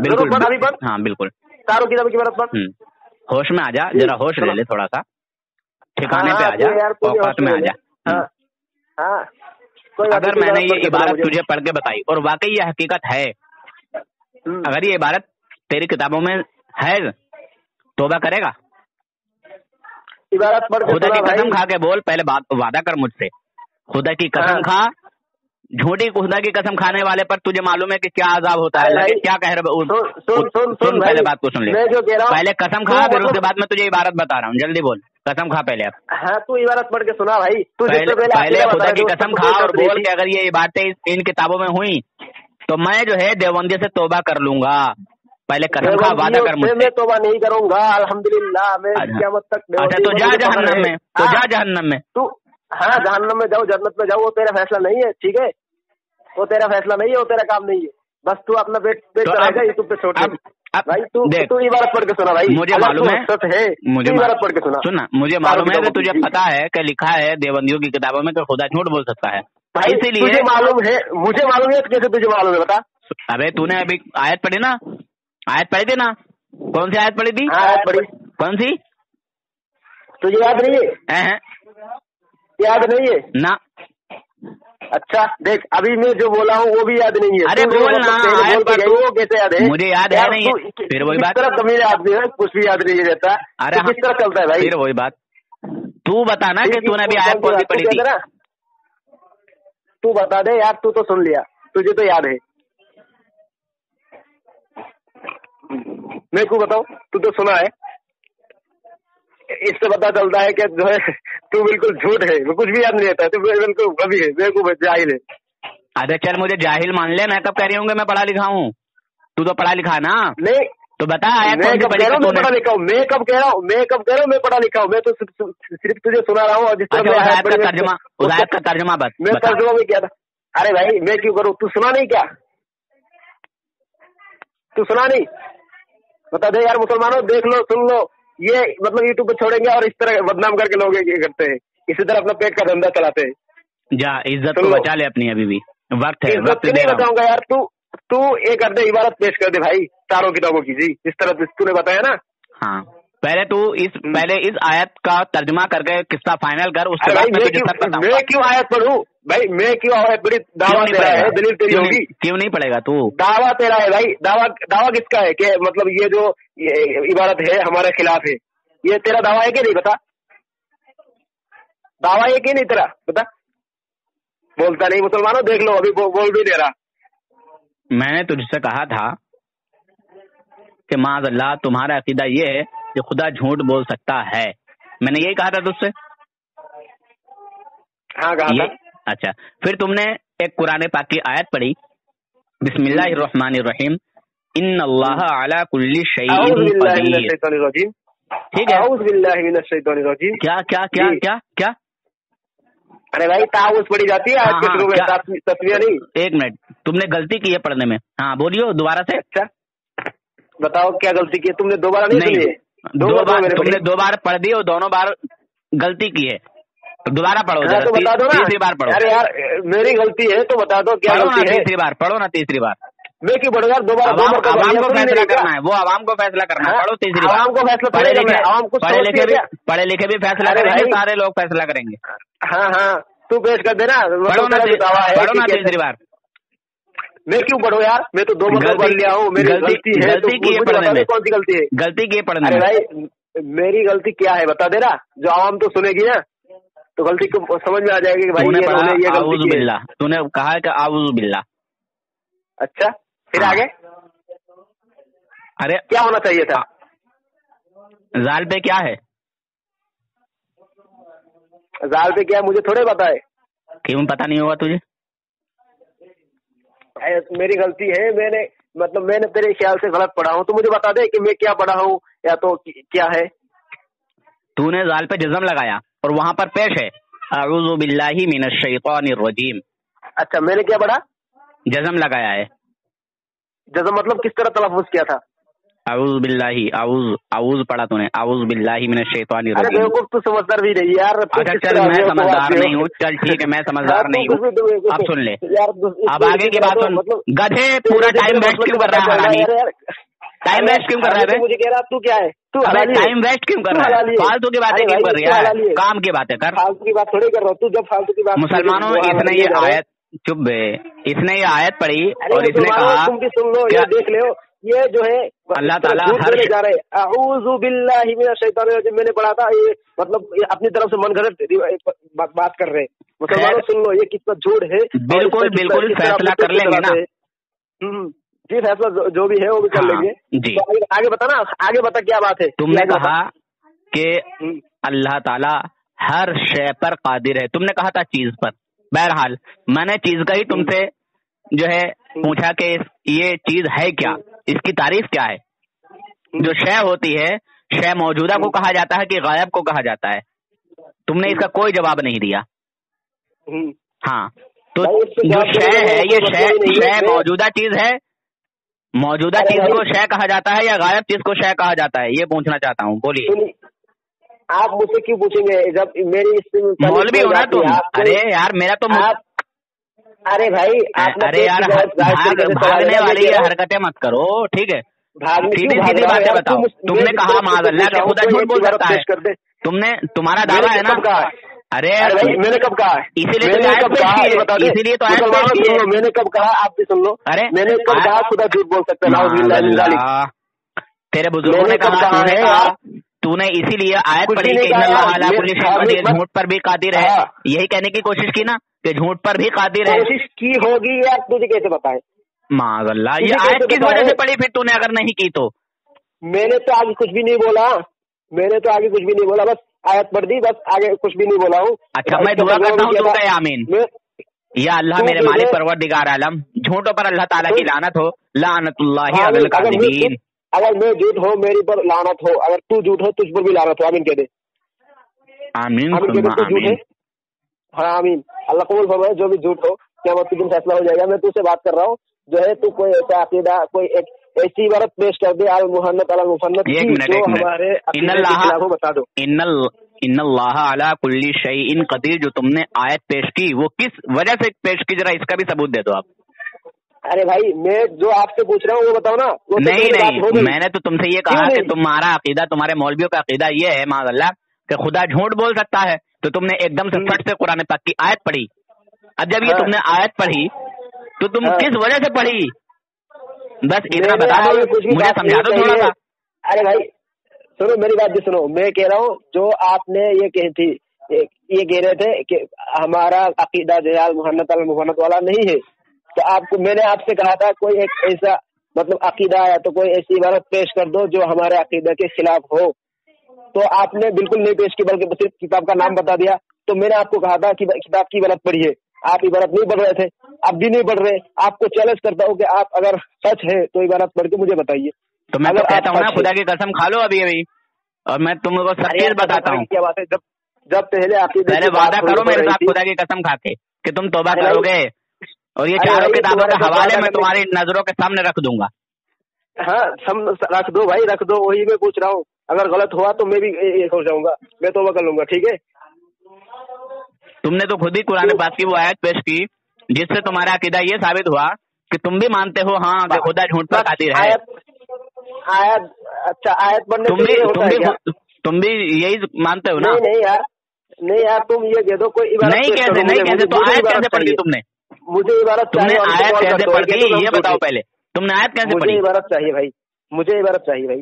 जरूर पढ़, अभी पढ़। हाँ बिल्कुल, चारों किताबों की इबारत पढ़। होश में आ जा, जरा होश ले ले, थोड़ा सा ठिकाने पे आ जा, औकात में आ जा। अगर मैंने ये इबारत तुझे पढ़ के बताई और वाकई ये हकीकत है, अगर ये इबारत तेरी किताबों में है, तौबा करेगा? इबारत पढ़ के खुदा की कसम खा के बोल, पहले वादा कर मुझसे, खुदा की कसम खा। झूठी खुदा की कसम खाने वाले पर तुझे मालूम है कि क्या अजाब होता है, क्या कह रहे? सुन पहले बात को सुन ले, पहले कसम खा, फिर उसके बाद मैं तुझे इबारत बता रहा हूँ। जल्दी बोल, कसम खा पहले। अब हाँ तू इबारत पढ़ के सुना भाई, पहले खुदा की कसम खा और बोल कि अगर ये बातें इन किताबों में हुई तो मैं जो है देवबंदी से तौबा कर लूंगा। पहले कसम खा, वादा कर मुझसे। मैं तौबा नहीं करूंगा अल्हम्दुलिल्लाह, मैं क़यामत तक। अच्छा तो जा जहन्नम में, जा जहन्नम में। तू हाँ जहन्नम में जाओ, जन्नत में जाओ, वो तेरा फैसला नहीं है, ठीक है? वो तेरा फैसला नहीं है, वो तेरा काम नहीं है। बस तू अपना पेट चलाएगा यूट्यूब पे छोड़ भाई। तू इबारत पढ़ के सुना भाई, मुझे मालूम है, मुझे इबारत पढ़ के सुना। मुझे मालूम है कि तुझे पता है कि लिखा है देवबंदियों की किताबों में कि खुदा झूठ बोल सकता है, इसीलिए मुझे मालूम है। कैसे तुझे मालूम है बता? अबे तूने अभी आयत पढ़ी ना, आयत पढ़ी थी ना? कौन सी आयत पढ़ी थी? आयत पढ़ी। कौन सी? तुझे याद नहीं है? याद नहीं है ना? अच्छा देख, अभी मैं जो बोला हूँ वो भी याद नहीं है। अरे बोल ना, वो कैसे याद है? मुझे याद है नहीं। फिर वही बात, कभी याद नहीं है, कुछ भी याद नहीं रहता। अरे किस तरह चलता है भाई? फिर वही बात, तू बता ना कि तूने अभी आयत कौन सी पढ़ी थी? तू बता दे यार, तू तो सुन लिया, तुझे तो याद है। मैं क्यों बताऊं? तू तो सुना है। इससे पता चलता है कि जो है तू बिल्कुल झूठ है, कुछ भी याद नहीं रहता है, तू बिल्कुल कभी है, बेवकूफ जाहिल है। अरे चल मुझे जाहिल मान ले, मैं कब कह रही हूँ मैं पढ़ा लिखा हूँ? तू तो पढ़ा लिखा ना? नहीं तो बता आयत मैं कब कह रहा हूँ मैं पढ़ा लिखा हूँ? मैं कब कह रहा हूँ मैं पढ़ा लिखा हूँ? मैं तो सिर्फ तुझे सुना रहा हूँ। और जिस तरह आयत का तर्जमा बस मैं तर्जुमा भी किया था। अरे भाई मैं क्यों करूँ? तू सुना नहीं क्या? तू सुना नहीं? बता दे यार मुसलमानों, देख लो, सुन लो, ये मतलब यूट्यूब पे छोड़ेंगे और इस तरह बदनाम करके लोग ये करते हैं, इसी तरह अपना पेट का धंधा चलाते हैं। जा इज्जत को बचा ले अपनी अभी भी। वक्त है, इज्जत वक्त की दे नहीं रहा हूँ। बताऊंगा यार, तू एक अर्धे इबारत पेश कर दे भाई चारों किताबों की जी, इस तरह तूने बताया ना। हाँ, पहले इस आयत का तर्जुमा करके किस्सा फाइनल कर, उसके अरे बाद भाई मैं क्यों आयत पढ़ूँ भाई, मैं क्यों आयत पढ़ी? दावा तेरा है, दलील तेरी होगी। क्यों नहीं पड़ेगा तू? दावा तेरा है भाई, दावा किसका है कि मतलब ये जो इबारत है हमारे खिलाफ है, ये तेरा दावा है कि नहीं? बता, दावा है कि नहीं तेरा? बता। बोलता नहीं मुसलमानों, देख लो अभी बोल भी दे रहा। मैंने तुझसे कहा था कि माज़अल्लाह तुम्हारा अकीदा ये है कि खुदा झूठ बोल सकता है, मैंने यही कहा था तुझसे। हाँ कहा था। अच्छा, फिर तुमने एक कुरान पाक की आयत पढ़ी, बिस्मिल्लाहिर्रहमानिर्रहीम, इन्नल्लाह अला कुल्ली शैइन क़दीर। ठीक है, औज़ु बिल्लाहि मिनश शैतानिर रजीम। क्या? अरे भाई ताऊस पढ़ी जाती है आज के शुरू में, तस्वीर नहीं। एक मिनट, तुमने गलती की है पढ़ने में। हाँ बोलियो दोबारा से। अच्छा बताओ क्या गलती की? तुमने दोबारा नहीं सुनी है? तुमने 2 बार पढ़ दी और दोनों बार गलती की है, तो दोबारा पढ़ो। हाँ, तो बता दो ना। तीसरी बार पढ़ो। अरे यार मेरी गलती है तो बता दो क्या गलती है। तीसरी बार पढ़ो ना, तीसरी बार। मैं क्यों पढ़ूं यार? दोबारा आवाम को फैसला करना है, वो आवाम को फैसला करना है। पढ़ो तीसरी बार। आवाम को फैसला पढ़े लिखे भी फैसला करेंगे, सारे लोग फैसला करेंगे। हाँ तू पेश कर देना। पढ़ो ना तीसरी बार। मैं क्यों पढ़ूं यार? मैं तो 2 मतलब पढ़ लिया हूँ। मेरी गलती है, गलती की है पढ़ने में। कौन सी गलती है? गलती की है पढ़ने में। अरे भाई मेरी गलती क्या है बता देना, जो आवाम तो सुनेगी ना, तो गलती को समझ में आ जाएगी कि भाई ये गलती है। तूने कहा कि आऊज़ु बिल्लाह। अच्छा फिर आगे अरे क्या होना चाहिए था? जाल पे क्या है? जाल पे क्या मुझे थोड़े पता है। क्यों पता नहीं होगा तुझे? मेरी गलती है, मैंने तेरे ख्याल से गलत पढ़ा हूँ, तो मुझे बता दे कि मैं क्या पढ़ा हूँ या तो क्या है। तूने जाल पे जज़म लगाया और वहाँ पर पेश है अऊज़ु बिल्लाहि मिनश शैतानिर रजीम। अच्छा मैंने क्या पढ़ा? जज़म लगाया है। जज़म मतलब किस तरह तलफ़्फ़ुज़ किया था? अऊज़ु बिल्लाहि, आऊज़ पढ़ा तूने, अऊज़ु बिल्लाहि मिनश शैतानिर रजीम। अरे बेवकूफ़, तू समझदार भी नहीं यार। अच्छा चल मैं समझदार नहीं हूँ, चल ठीक है मैं समझदार नहीं हूँ। अब सुन ले, अब आगे की बात सुन। गधे पूरा टाइम वेस्ट क्यों कर रहा है? टाइम वेस्ट क्यों कर रहा है? मुझे कह रहा तू क्या है? तू टाइम वेस्ट क्यों कर रहा है? फालतू की बातें क्यों कर रही है? काम की बातें कर। फालतू की बात थोड़ी कर रहा हूँ। तू जब फालतू की बात, मुसलमानों इसने ये आयत, चुप बे, इसने ये आयत पढ़ी और इसने कहा, तुम भी सुन लो, ये देख लो, ये जो है अल्लाह ताला हर जा रहे अऊज़ु बिल्लाहि मिनश शैतानिर रजीम। मैंने पढ़ा था ये, मतलब ये अपनी तरफ से मनगढ़ंत बात कर रहे हैं। मुसलमानों सुन लो, ये कितना झूठ है। बिल्कुल फैसला कर लेंगे ना जी, फैसला जो भी है वो भी कर लेंगे जी। तो आगे बता ना, आगे बता क्या बात है? तुमने कहा कि अल्लाह ताला हर शय पर कादिर है, तुमने कहा था चीज पर। बहरहाल मैंने चीज का ही तुमसे जो है पूछा कि ये चीज है क्या, इसकी तारीफ क्या है। जो शय होती है, शय मौजूदा को कहा जाता है कि गायब को कहा जाता है। तुमने इसका कोई जवाब नहीं दिया। हाँ, तो जो शय है, ये शय मौजूदा चीज है, मौजूदा चीज को शय कहा जाता है या गायब चीज को शय कहा जाता है, ये पूछना चाहता हूँ। बोलिए। आप मुझसे क्यों पूछेंगे जब मेरी मौलवी हो ना तुम? अरे यार मेरा तो अरे भाई अरे यार भागने वाली ये हरकतें मत करो, ठीक है? सीधी सीधी बातें बताओ। तुमने कहा माज़अल्लाह के खुदा झूठ बोल सकता है, तुम्हारा दावा है ना? अरे मैंने कब कहा? इसीलिए तो आयत पेश की है, इसीलिए तो आयत पेश की है। मैंने कब कहा? आप भी सुन लो। अरे मैंने कब कहा खुदा झूठ बोल सकता है? तेरे बुजुर्गों ने कहा, तूने इसीलिए आयत पढ़ी कि अल्लाह अला कुल्ली शैइन क़दीर, झूठ पर भी कादिर है। यही कहने की कोशिश की ना कि झूठ पर भी कादिर है। कोशिश की होगी यार, तुझे कैसे बताए? माज़अल्लाह, ये आयत किस वजह से पढ़ी फिर तूने, अगर नहीं की तो? मैंने तो आगे कुछ भी नहीं बोला, बस आयत पढ़ दी, बस आगे कुछ भी नहीं बोला हूँ। अच्छा मैं दुआ करता हूँ, तू कहे आमीन। या अल्लाह मेरे मालिक परवरदिगार आलम, झूठों पर अल्लाह ताला की लानत हो, लानतुल्लाहि अलल काज़िबीन। अगर मैं झूठ हो मेरी पर लानत हो, अगर तू झूठ हो तुझ पर भी लानत हो। आमीन कह दे। आमीन आमीन। हाँ आमीन। अल्लाह कबूल फरमाए। जो भी झूठ हो क़यामत के दिन फैसला हो जाएगा। मैं तुझसे बात कर रहा हूँ, जो है तू कोई ऐसा अकीदा, कोई एक ऐसी इबारत पेश कर दे अल मुहन्नत अल मुफन्नत, जो हमारे अकीदे के खिलाफ हो, बता दो। ان اللہ علی کل شیء قدیر جو تم نے آیت پیش کی وہ کس وجہ سے پیش کی، ذرا اس کا بھی ثبوت دے دو آپ. ارے بھائی میں جو آپ سے پوچھ رہا ہوں وہ بتاؤ نا. نہیں میں نے تو تم سے یہ کہا کہ تمہارا عقیدہ، تمہارے مولویوں کا عقیدہ یہ ہے معاذ اللہ کہ خدا جھوٹ بول سکتا ہے، تو تم نے ایک دم سے فٹ سے قرآن پاک کی آیت پڑھی. اب جب یہ تم نے آیت پڑھی تو تم کس وجہ سے پڑھی بس اتنا بتا دو، مجھے سمجھا دو تھوڑا سا. ارے بھائی سنو میری بات بھی سنو، میں کہہ رہا ہوں جو آپ نے یہ کہی تھی، یہ کہہ رہے تھے کہ ہمارا عقیدہ جو ہے محنت والا نہیں ہے، تو آپ کو میں نے آپ سے کہا تھا کوئی ایک ایسا مطلب عقیدہ ہے تو کوئی ایسی عبارت پیش کر دو جو ہمارے عقیدہ کے خلاف ہو، تو آپ نے بالکل نہیں پیش کی بلکہ صرف کتاب کا نام بتا دیا. تو میں نے آپ کو کہا تھا کہ کتاب کی عبارت پڑھیے، آپ عبارت نہیں پڑھ رہے تھے، اب بھی نہیں پڑھ رہے. آپ کو چیلنج کرتا ہوں کہ آپ اگر سچ ہے تو عبارت پڑھ کے مجھے بتائیے. تو میں تو کہتا ہوں نا خدا کی قسم کھا لو ابھی ابھی، اور میں تم کو سب چیز بتاتا ہوں. کیا بات ہے، جب پہلے وعدہ کرو میرے ساتھ خدا کی قسم کھا کے کہ تم توبہ کرو گے، اور یہ چاروں کتابوں کے حوالے میں تمہاری نظروں کے سامنے رکھ دوں گا. ہاں رکھ دو بھائی رکھ دو، وہی میں پوچھ رہا ہوں. اگر غلط ہوا تو میں بھی ہو جاؤں گا، میں توبہ کر لوں گا. ٹھیک ہے. تم نے تو خود ہی قرآن پاک کی وہ آیت پیش کی جس سے تمہارا عقیدہ یہ ثابت ہوا کہ تم بھی مانتے ہو ہاں کہ خدا جھوٹ پر قادر ہے. اچھا آیت پڑھنے تم بھی یہی مانتے ہو نا؟ نہیں یار تم یہ کہہ دو کوئی عبارت نہیں کیسے تو آیت کیسے پڑھ دی تم نے؟ مجھے عبارت تم نے آیت کیسے پڑھ دی یہ بتاؤ پہلے. تم نے آیت کیسے پڑھی؟ مجھے عبارت چاہیے بھائی، مجھے عبارت چاہیے بھائی.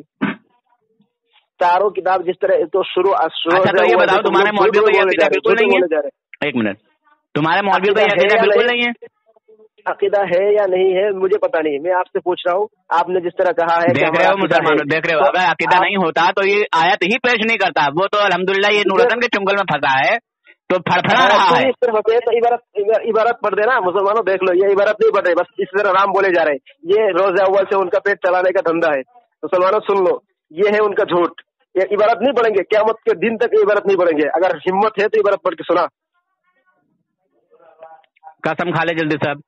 چاروں کتاب جس طرح تو شروع اچھا تو یہ بتاؤ تمہارے مولویوں کو یہ عقیدہ بالکل نہیں ہے؟ ایک منٹ، تمہارے مولویوں کو یہ عقیدہ بالکل نہیں ہے؟ عقیدہ ہے یا نہیں ہے مجھے پتا نہیں، میں آپ سے پوچھ رہا ہوں. آپ نے جس طرح کہا ہے دیکھ رہے ہو مسلمانوں، دیکھ رہے ہو اگر عقیدہ نہیں ہوتا تو یہ آیت ہی پیش نہیں کرتا. وہ تو الحمدللہ یہ نورتن کے چنگل میں پھنسا ہے تو پھڑپھڑا رہا ہے. اس طرح تو عبارت پڑھ دینا. مسلمانوں دیکھ لو یہ عبارت نہیں پڑھ رہے، بس اس طرح رام بولے جا رہے ہیں. یہ روز اول سے ان کا پیٹ چلانے کا دھندا ہے. مسلمانوں سن لو یہ ہے ان کا جھوٹ. یہ عبارت نہیں پڑھیں گے قیامت کے دن تک، یہ عبارت نہیں پڑھیں گے. اگر ہمت ہے تو عبارت پڑھ کے سنا. قسم کھا لے جلدی صاحب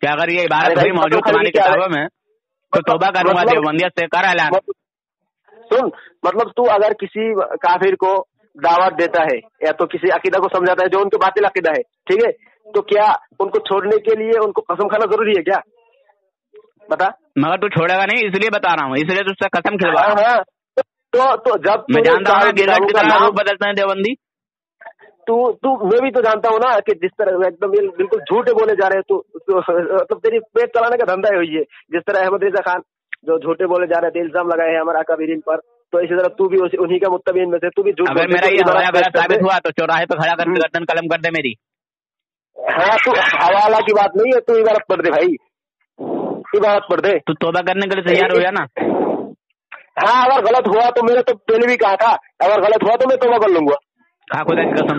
کہ اگر یہ عبارت بھی موجود تمہاری کتابوں میں تو توبہ کروں گا دیوبندیت سے. کر اعلان. سن مطلب تو اگر کسی کافر کو دعوت دیتا ہے یا تو کسی عقیدہ کو سمجھاتا ہے جو ان کے باطل عقیدہ ہے، ٹھیک ہے، تو کیا ان کو چھوڑنے کے لیے ان کو قسم کھانا ضروری ہے کیا؟ بتا. مگر تو چھوڑے گا نہیں، اس لیے بتا رہا ہوں، اس لیے تجھ سے قسم کھلوا رہا ہوں. ہاں تو جب میں جانتا ہوں گرگٹ کی طرح روپ بدلتے ہیں دیوبندی. تو میں بھی تو جانتا ہوں نا کہ جس طرح ایک دم بالکل جھوٹے بولے جا رہے ہیں تو مطلب تیری پیٹ چلانے کا دھندا ہوئی ہے. جس طرح احمد رضا خان جو جھوٹے بولے جا رہے تھے، الزام لگائے ہیں ہمارا اکابرین پر، تو اسی طرح تو بھی انہی کا متبعین میں سے تو بھی جھوٹ. اگر میرا یہ حوالہ غلط ثابت ہوا تو چوراہے پہ کھڑا کر گردن قلم کر دے میری. ہاں تو حوالہ کی بات نہیں ہے، تو عبارت پڑھ دے بھائی، عبارت پڑھ دے. تو توبہ کرنے کے لیے تیار ہو جا نا. ہاں اگر غلط ہوا تو میں نے تو پہلے بھی کہا تھا اگر غلط ہوا تو میں توبہ کر لوں گا. ہاں خدا کی قسم.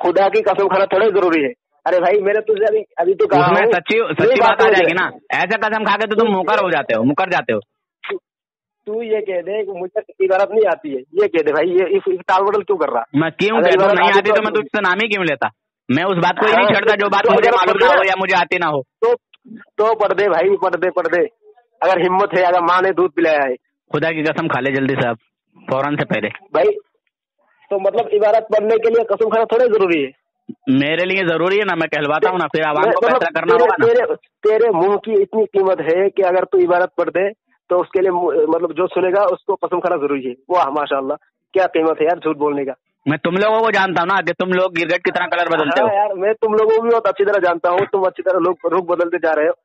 خدا کی قسم کھانا تھوڑا ضروری ہے. ارے بھائی میں نے تجھے ابھی تو کہا میں سچی بات آ جائے گی نا. ایسے قسم کھا کے تو تم مکر جاتے ہو. تو یہ کہہ دے کہ مجھے عبارت نہیں آتی ہے، یہ کہہ دے بھائی. یہ ٹال مڈل کیوں کر رہا؟ میں کیوں نہیں آتی تو میں تجھ سے نام ہی کیوں لیتا؟ میں اس بات کو ہی نہیں چھڑتا جو بات مجھے معلوم نہ ہو یا مجھے آتی نہ ہو. تو پڑھ دے بھائی، پڑھ دے اگر ہمت ہے، اگر ماں نے دودھ پلایا ہے. خدا کی قسم کھا لے جلدی صاحب فوراً سے پہلے بھائی. تو مطلب عبارت پڑھنے کے لیے قسم کھانا تھوڑا ضروری ہے. میرے لیے ضروری ہے نا، میں کہلواتا ہوں نا، پھر عوام کو فیصلہ کرنا ہوگا نا. تیرے منہ کی اتنی قیمت ہے کہ اگر تو عبارت پڑھ دے تو اس کے لیے مطلب جو سنے گا اس کو قسم کھانا ضروری ہے. وہ ماشاء اللہ کیا قیمت ہے یار جھوٹ بولنے کا. میں تم لوگوں کو جانتا ہوں نا کہ تم لوگ گرگٹ کی طرح کلر بدلتے ہو. یار میں تم لوگوں کو بھی بہت اچھی طرح جانتا ہوں. تم اچھی طرح رخ بدلتے جا رہے ہو.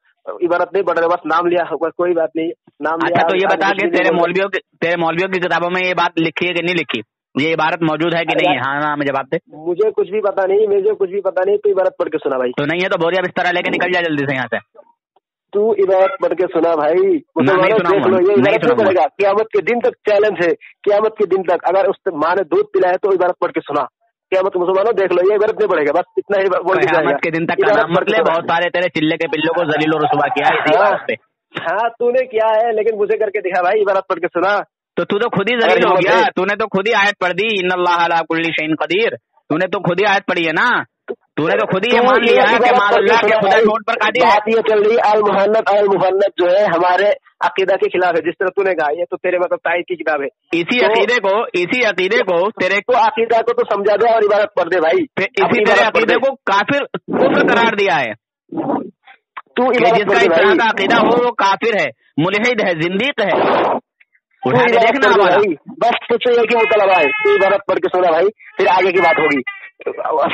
عبارت نہیں پڑھ رہے، بس نام لیا، کوئی بات نہیں نام لیا. اچھا تو یہ بتا کہ تیرے مولویوں کی کتابوں میں یہ بات لکھی ہے کہ نہیں لکھی؟ یہ عبارت موجود ہے کہ نہیں ہے؟ ہاں مجھے جواب دے. مجھے کچھ بھی پتا نہیں، مجھے کچھ بھی پتا نہیں. تو عبارت پڑھ کے سنا بھائی. تو نہیں ہے تو بوریا بستر لے کے نکل جا جلدی سے یہاں سے. تو عبارت پڑھ کے سنا بھائی. دیکھ لو یہ عبارت نہیں پڑے گا. قیامت کے دن تک چیلنج ہے، قیامت کے دن تک اگر اس ماں نے دودھ پلایا تو عبارت پڑھ کے سنا. قیامت مسلمانوں دیکھ لو یہ عبارت نہیں پڑے گا، بس اتنا ہی. قیامت کے دن تک بہت سارے تیرے چلے کے پلوں کو ذلیل و رسوا کیا ہے. ہاں تو نے کیا ہے لیکن مجھے کر کے دکھا بھائی. عبارت پڑھ کے سنا. تو خود ہی ذلیل ہو گیا. تو نے تو خود ہی آیت پڑھ دی ان اللہ علی کل شیء قدیر. تو نے تو خود ہی آیت پڑھی ہے نا. तूने तो खुद ही ये मान लिया है कि माज़अल्लाह के खुदा झूठ पर कादिर है। बात ये चल रही अल मुहन्नद जो है हमारे अकीदा के खिलाफ है, जिस तरह तूने कहा, ये तो तेरे मतलब ताईद की किताब है। इसी अकीदे को तेरे को अकीदा को तो समझा दे और इबारत पढ़ दे भाई। इसी तेरे अकीदे को काफिर कुफ्र करार दिया है। तू जिसका इस तरह का अकीदा हो वो काफिर है, मुल्हिद है, जिंदीक है। उठा के देखना हमारा, बस तुझसे एक ही मुतलबा है, तू इबारत पढ़ के सुना भाई, फिर आगे की बात होगी।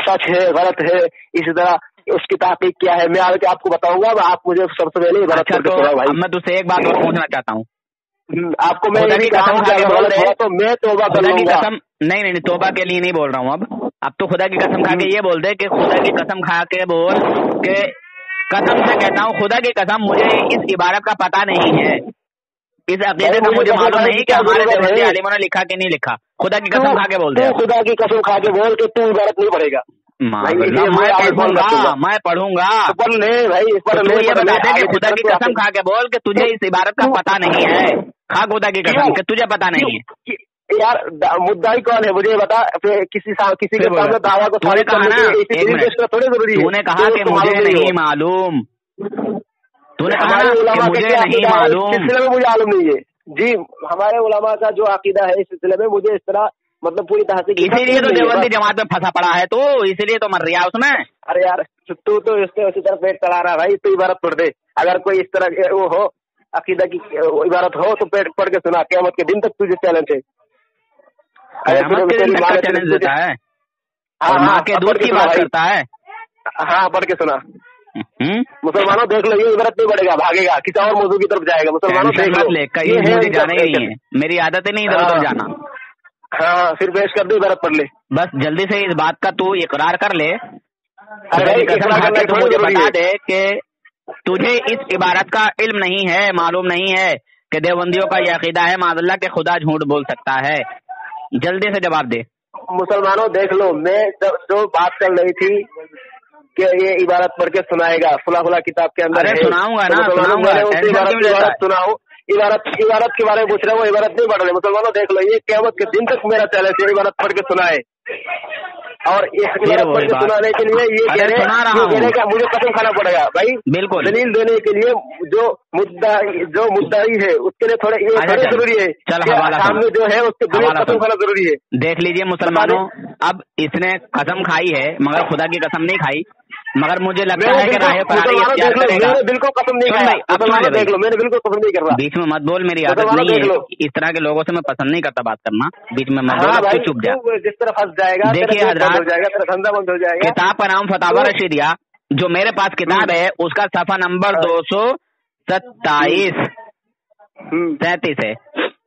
सच है गलत है, इसी तरह उसकी तहकीक क्या है मैं आगे आपको बताऊंगा। आप मुझे सबसे पहले इबारत पढ़ के सुना भाई। मैं तुझसे एक बात और पूछना चाहता हूँ। आपको मैं खुदा की कसम खा के बोल रहे तो मैं तौबा कर लूंगा। नहीं तौबा के लिए नहीं बोल रहा हूँ। अब तो खुदा की कसम खा के ये बोल दे कि खुदा की कसम खा के बोल के कसम से कहता हूँ, खुदा की कसम मुझे इस इबारत का पता नहीं है, इस अकीदे का मुझे मालूम नहीं कि हमारे देवबंदी आलिमों ने लिखा कि नहीं लिखा। खुदा की कसम खा के बोल दे। खुदा की कसम खा के बोल के तू इबारत नहीं पढ़ेगा। मैं पढ़ूंगा पढ़ ले भाई, पढ़ ले। ये बता दे कि खुदा की कसम खा के बोल कि तुझे इस इबारत का पता नहीं है। खा खुदा की कसम कि तुझे पता नहीं है। यार मुद्दा ही कौन है मुझे बता। किसी के सामने दावा को तूने कहा ना, थोड़ी जरूरी है। तूने कहा कि मुझे नहीं मालूम, तूने कहा कि मुझे नहीं मालूम। सिलसिले में मुझे मालूम नहीं है जी। हमारे उलमा का जो अकीदा है इस सिलसिले में मुझे इस तरह मतलब पूरी तहकीक, इसीलिए तो देवबंदी जमात में फंसा पड़ा है, तो इसीलिए तो मर रहा उसमें। अरे यार तू तो इससे उसी तरह पेट चला रहा है भाई। तू इबारत पढ़ दे, अगर कोई इस तरह वो हो अकीदा की इबारत हो तो पेट पढ़ के सुना। क़यामत के दिन तक तुझे चैलेंज है। चैलेंज देता है और माँ के दूध की बात करता है। हाँ पढ़ के सुना। मुसलमानों देख लो, ये इबारत नहीं बढ़ेगा, भागेगा, किसी और मौजू की तरफ जाएगा। मुसलमानों देख लो, ये मुझे जाना ही नहीं है, मेरी आदत ही नहीं इधर उधर जाना। हाँ फिर पेश कर दे, इबारत पढ़ ले। बस जल्दी से इस बात का तू इकरार कर ले। तो मुझे बता दे कि तुझे इस इबारत का इल्म नहीं है, मालूम नहीं है कि देवबंदियों का यह अकीदा है माज़अल्लाह के खुदा झूठ बोल सकता है। जल्दी से जवाब दे। मुसलमानों देख लो, मैं जो बात चल रही थी कि ये इबारत पढ़ के सुनाएगा फुला किताब के अंदर। अरे सुनाऊंगा ना, सुनाऊंगा। इबारत सुनाओ, इबारत के बारे में पूछ रहे, वो इबारत नहीं पढ़ रहे। मुसलमानों देख लो, ये क़यामत के दिन तक मेरा चैलेंज है, इबारत पढ़ के सुनाए। और इबारत पढ़ के सुनाने के लिए ये कह रहे का मुझे कसम खाना पड़ेगा भाई। बिल्कुल दलील देने के लिए जो मुद्दाई है उसके लिए थोड़े ये थोड़े जरूरी है। सामने जो है उसके कसम खाना जरूरी है। देख लीजिए मुसलमानों, अब इसने कसम खाई है मगर खुदा की कसम नहीं खाई, मगर मुझे लगता है कि राह पर मैंने बिल्कुल कसम नहीं खाई। देख लो, मैंने बिल्कुल कसम नहीं कर रहा। बीच में मत बोल, मेरी आदत नहीं है इस तरह के लोगों से, मैं पसंद नहीं करता बात करना। बीच में मत बोल, तू चुप जा। जिस तरह फंस जाएगा, देखिए हजरात, धंधा बंद हो जाएगा। किताब का नाम फतावा रशीदिया, जो मेरे पास किताब है उसका सफा नंबर 227 37 है।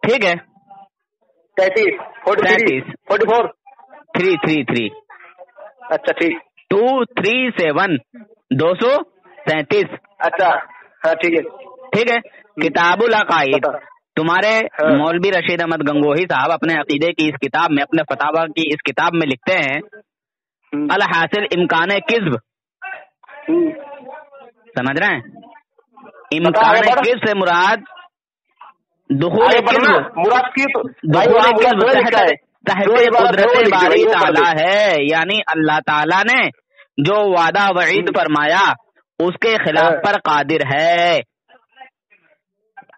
ठीक है, 33 44 333। अच्छा ठीक, 237 237। अच्छा हाँ ठीक है। किताबुल अकाइद, तुम्हारे मौलवी रशीद अहमद गंगोही साहब अपने अकीदे की इस किताब में, अपने फतावा की इस किताब में लिखते हैं अल हासिल इम्कान किज़्ब। समझ रहे हैं? इम्कान किज़्ब से मुराद दुखूल कुदरत बारी ताला है, यानी अल्लाह ताला ने जो वादा वईद फरमाया उसके खिलाफ पर कादिर है,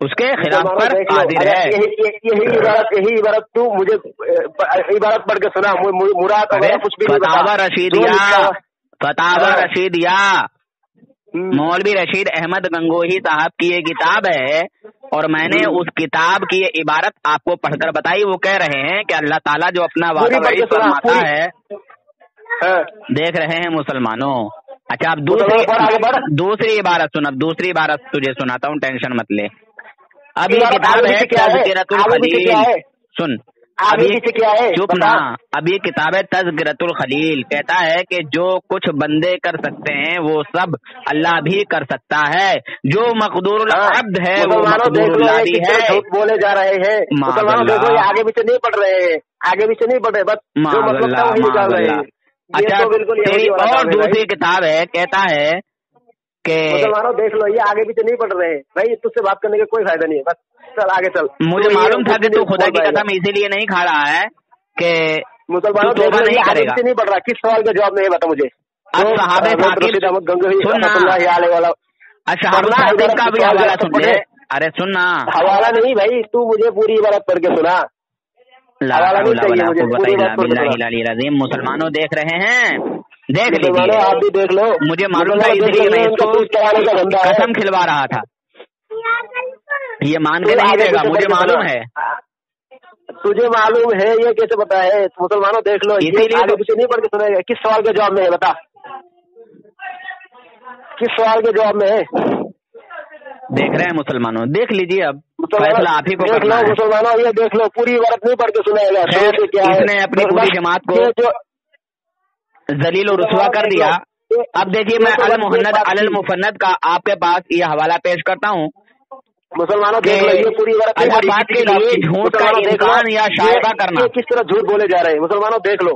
उसके खिलाफ पर कादिर है। यही इबारत तू मुझे इबारत पढ़ के सुना। मुराद कुछ भी फतावा रशीदिया मौलवी रशीद अहमद गंगोही साहब की ये किताब है और मैंने उस किताब की ये इबारत आपको पढ़कर बताई। वो कह रहे हैं कि अल्लाह ताला जो अपना वादा वईद फरमाता है, देख रहे हैं मुसलमानों। अच्छा, अब दूसरी इबारत सुन, अब दूसरी इबारत तुझे सुनाता हूँ, टेंशन मत ले। अब ये किताब है तज़किरतुल खलील। सुन, अब ये क्या है, चुप ना। अब ये किताब है तज़किरतुल खलील, कहता है कि जो कुछ बंदे कर सकते हैं वो सब अल्लाह भी कर सकता है। जो मक़दूरुल अब्द है वो मक़दूरुल्लाह भी है। बोले जा रहे हैं मुसलमानों, देखो ये आगे पीछे नहीं पढ़ रहे हैं, आगे पीछे नहीं पढ़ रहे, बस जो मतलब था वही निकाल रहे हैं। अच्छा, तेरी और दूसरी किताब है, कहता है कि मुसलमानों देख लो, ये आगे पीछे नहीं पढ़ रहे हैं भाई, तुझसे बात करने का कोई फायदा नहीं है, बस चल आगे चल। मुझे मालूम था कि तू खुदा की कसम इसीलिए नहीं खा रहा है कि मुसलमानों तौबा नहीं करेगा। नहीं पढ़ रहा। किस सवाल का जवाब नहीं बता मुझे। असहाबे साकिब सुनना, असहाबे साकिब का भी हवाला सुन ले। अरे सुनना, हवाला नहीं भाई, तू मुझे पूरी इबारत पढ़ के सुना। हवाला नहीं चाहिए मुझे, पूरी इबारत पढ़ के सुना। मुसलमानों देख रहे हैं, देख लीजिए, आप भी देख लो। मुझे मालूम था, इसलिए मैं इसको कसम खिलवा रहा था। ये मान के नहीं देगा, मुझे मालूम है। तुझे मालूम है, ये कैसे पता है? मुसलमानों देख लो, इसीलिए आगे पीछे नहीं पढ़ के सुनेगा। किस सवाल के जवाब में है बता, किस सवाल के जवाब में है? देख रहे हैं मुसलमानों, देख लीजिए, अब फैसला आप ही को करना है। मुसलमानों ये देख लो, पूरी इबारत नहीं पढ़ के सुनेगा। इसने अपनी पूरी जमात को जलील और रुसवा कर दिया। अब देखिए, मैं अल मुफन्नद का आपके पास ये हवाला पेश करता हूँ। मुसलमानों देख लो, ये पूरी इबारत अल्लाह के लिए झूठ का इनकार या शायबा करना, किस तरह झूठ बोले जा रहे हैं। मुसलमानों देख लो,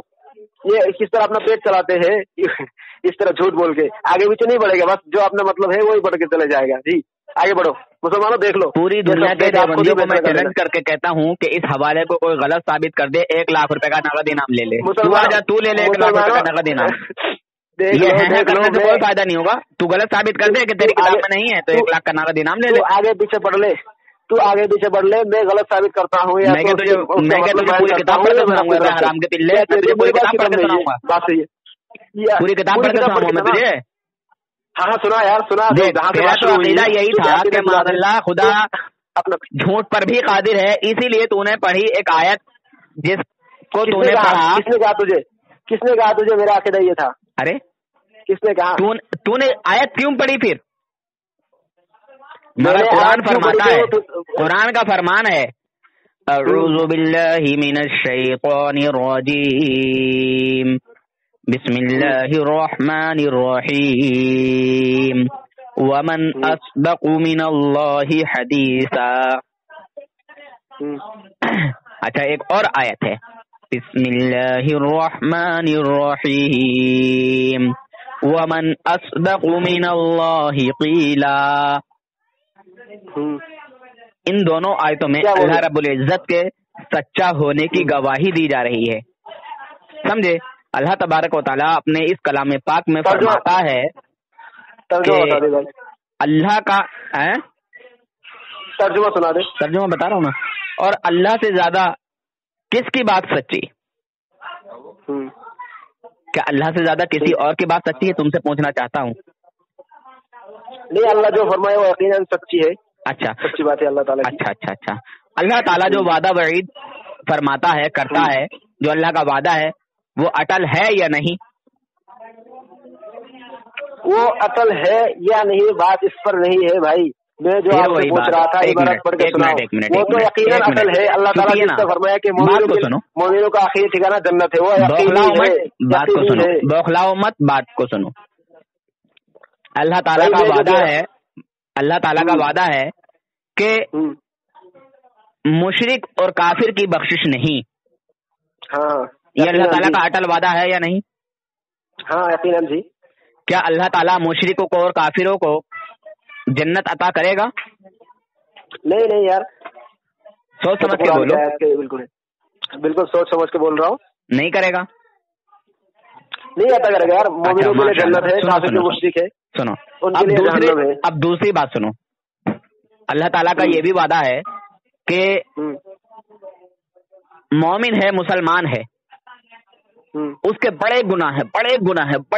ये किस तरह अपना पेट चलाते हैं इस तरह झूठ बोल के। आगे पीछे नहीं बढ़ेगा, बस जो अपना मतलब है वही बढ़ के चले जाएगा। जी आगे बढ़ो मुसलमानों, देख लो। पूरी दुनिया के देवबंदियों को मैं चैलेंज करके कहता हूँ कि इस हवाले को कोई गलत साबित कर दे, 1 लाख रुपए का नगद इनाम ले ले। तू ले ले 1 लाख रुपए का नगद इनाम। ये है करने से कोई फायदा नहीं होगा। तू गलत साबित कर दे कि तेरी किताब में नहीं है, तो 1 लाख का नगद इनाम ले ले। आगे पीछे बढ़ ले, तू आगे पीछे बढ़ ले। मैं गलत साबित करता हूँ, मैं क्या तुझे पूरी किताब पढ़ के सुनाऊंगा? हराम के पिल्ले, तुझे पूरी किताब पढ़ के सुनाऊंगा। बात सही है, पूरी किताब पढ़ के सुनाऊंगा मैं तुझे। हाँ सुना यार, सुना। तो अकीदा यही था कि मादल्ला खुदा झूठ पर भी कादिर है, इसीलिए तूने पढ़ी एक आयत जिसको तूने पढ़ा। किसने कहा तुझे? किसने कहा तुझे मेरा अकीदा ये था? अरे किसने कहा? तूने आयत क्यों पढ़ी फिर? मगर कुरान फरमाता है, कुरान का फरमान है, अऊज़ु बिल्लाहि मिनश शैतानिर रजीम, बिस्मिल्लाहिर रहमानिर रहीम, वमन अस्दक़ु मिनल्लाहि हदीसा। अच्छा, एक और आयत है, बिस्मिल्लाहिर रहमानिर रहीम, वमन अस्दक़ु मिनल्लाहि क़ीला। इन दोनों आयतों में अल्लाह रब्बुल इज्जत के सच्चा होने की गवाही दी जा रही है। समझे? अल्लाह तबारक व तआला अपने इस कलाम पाक में फरमाता है कि अल्लाह का तर्जुमा सुना दे। तर्जुमा बता रहा हूँ ना। और अल्लाह से ज्यादा किसकी बात सच्ची? क्या अल्लाह से ज्यादा किसी और की बात सच्ची है? तुमसे पूछना चाहता हूँ। नहीं, अल्लाह जो फरमाए वो यकीनन सच्ची है। अच्छा, सच्ची बात है अल्लाह ताला की। अच्छा, अल्लाह ताला जो वादा वईद फरमाता है, करता है, जो अल्लाह का वादा है वो अटल है या नहीं? वो अटल है या नहीं, बात इस पर नहीं है भाई। मैं जो आपसे पूछ रहा था, इबारत पढ़ के सुनाओ, वो तो यकीनन अटल है। अल्लाह ताला ने फरमाया कि मोमिनों का आखिरी ठिकाना जन्नत है। वो यकीनी है। बात को सुनो, बौखलाओ मत, बात को सुनो। अल्लाह ताला का वादा है, अल्लाह ताला का वादा है कि मुशरिक और काफिर की बख्शिश नहीं। हाँ, ये अल्लाह ताला का अटल वादा है या नहीं? हाँ यकीनन जी। क्या अल्लाह ताला मुशरिकों को और काफिरों को जन्नत अता करेगा? नहीं यार, सोच समझ के बोलो। बिल्कुल सोच समझ के बोल रहा हूँ। नहीं करेगा? नहीं अता करेगा यार। मोमिनों के लिए जन्नत है, काफिर जो मुशरिक है सुनो। उनके अब दूसरी बात सुनो। अल्लाह ताला का ये भी वादा है कि मोमिन है, मुसलमान है, उसके बड़े गुनाह है, बड़े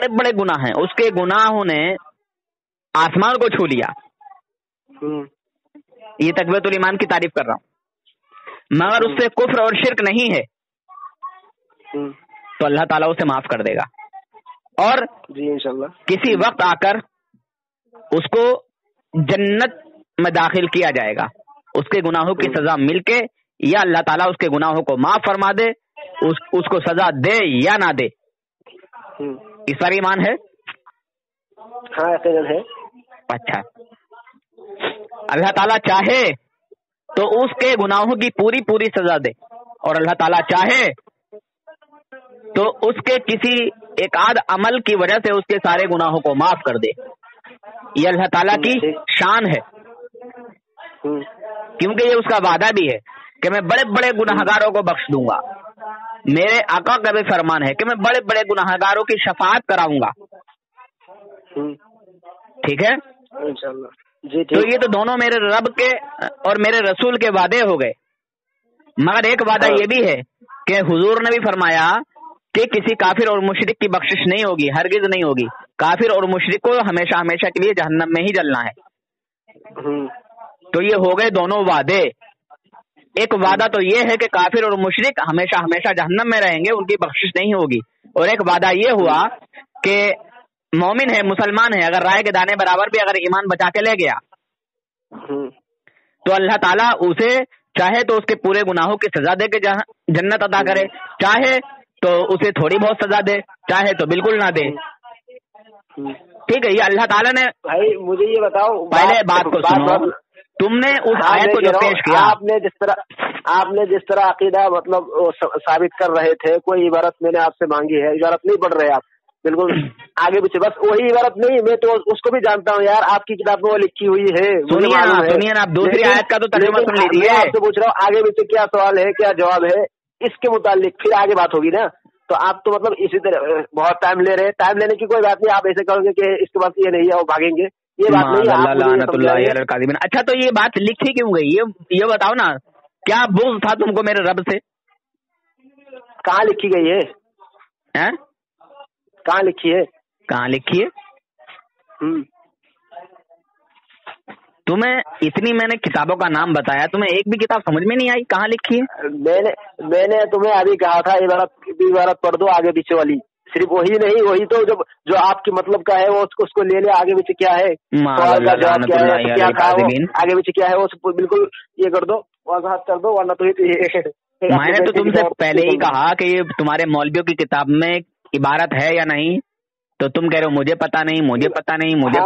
बड़े गुनाह हैं, उसके गुनाहों ने आसमान को छू लिया। ये तकबीरतुल ईमान की तारीफ कर रहा हूँ। मगर उससे कुफ्र और शिर्क नहीं है, तो अल्लाह ताला उसे माफ कर देगा। और जी इंशाल्लाह किसी वक्त आकर उसको जन्नत में दाखिल किया जाएगा। उसके गुनाहों की सजा मिलके, या अल्लाह ताला उसके गुनाहों को माफ फरमा दे, उसको सजा दे या ना दे। इस पर ईमान है? हाँ यकीनन है। अच्छा, अल्लाह ताला चाहे तो उसके गुनाहों की पूरी सजा दे, और अल्लाह ताला चाहे तो उसके किसी एक आध अमल की वजह से उसके सारे गुनाहों को माफ कर दे। ये अल्लाह ताला की शान है, क्योंकि ये उसका वादा भी है कि मैं बड़े बड़े गुनाहगारों को बख्श दूंगा। मेरे आका का भी फरमान है कि मैं बड़े बड़े गुनाहगारों की शफाअत कराऊंगा। ٹھیک ہے انشاءاللہ جی تو ٹھیک. یہ تو دونوں میرے رب کے اور میرے رسول کے وعدے ہو گئے. مگر ایک وعدہ یہ بھی ہے کہ حضور نے بھی فرمایا کہ کسی کافر اور مشرک کی بخشش نہیں ہوگی، ہرگز نہیں ہوگی. کافر اور مشرک کو ہمیشہ ہمیشہ کے لیے جہنم میں ہی جلنا ہے. تو یہ ہو گئے دونوں وعدے. ایک وعدہ تو یہ ہے کہ کافر اور مشرک ہمیشہ ہمیشہ جہنم میں رہیں گے، ان کی بخشش نہیں ہوگی. اور ایک وعدہ یہ ہوا کہ مومن ہے، مسلمان ہے، اگر رائے کے دانے برابر بھی اگر ایمان بچا کے لے گیا تو اللہ تعالیٰ اسے چاہے تو اس کے پورے گناہوں کی سزا دے کے جنت عطا کرے، چاہے تو اسے تھوڑی بہت سزا دے، چاہے تو بالکل نہ دے. ٹھیک ہے، یہ اللہ تعالیٰ نے. بھائی مجھے یہ بتاؤ، پہلے بات کو سنو. تم نے اس آیت کو جو پیش کیا، آپ نے جس طرح عقیدہ مطلب ثابت کر رہے تھے، کوئی عبارت میں نے آپ سے مانگی ہے، عبارت نہیں پڑھ رہے آپ بالکل آگے پیچھے، بس وہی عبارت نہیں، میں تو اس کو بھی جانتا ہوں یار، آپ کی کتاب میں وہ لکھی ہوئی ہے، سنیے نا آپ دوسری آیت کا تو ترجمہ سن لیجیے. میں آپ سے پوچھ رہا ہوں آگے پیچھے کیا سوال ہے، کیا جواب ہے، اس کے متعلق پھر آگے بات ہوگی نا. تو آپ تو مطلب اسی طرح بہت ٹائم لے رہے ہیں. ٹائم لینے کی کوئی بات نہیں، آپ ایسے کرو گے کہ اس کے بعد یہ نہیں ہے وہ بھاگیں گے، یہ بات نہیں ہے. لعنت اللہ علی الکاذبین. اچھا تو یہ بات لکھی کیوں گئی، یہ بتاؤ نا، کیا بغض تھا تم کو میرے رب سے؟ کہاں لکھی گئی ہے؟ کہاں لکھی ہے؟ کہاں لکھی ہے؟ تمہیں اتنی میں نے کتابوں کا نام بتایا، تمہیں ایک بھی کتاب سمجھ میں نہیں آئی کہاں لکھی ہے؟ میں نے تمہیں ابھی کہا تھا عبارت پڑھ دو آگے پیچھے والی، صرف وہی نہیں، وہی تو جو آپ کے مطلب کا ہے وہ اس کو لے لے، آگے پیچھے کیا ہے، سوال کا جواب کیا ہے، کیا تھا وہ آگے پیچھے کیا ہے، وہ بالکل یہ کر دو، وضاحت کر دو، ورنہ تو میں نے تو تم سے پہلے ہی کہا کہ یہ تمہارے مولویوں کی کتاب میں عبارت ہے یا نہیں، تو تم کہہ رہے ہو مجھے پتا نہیں، مجھے پتا نہیں، مجھے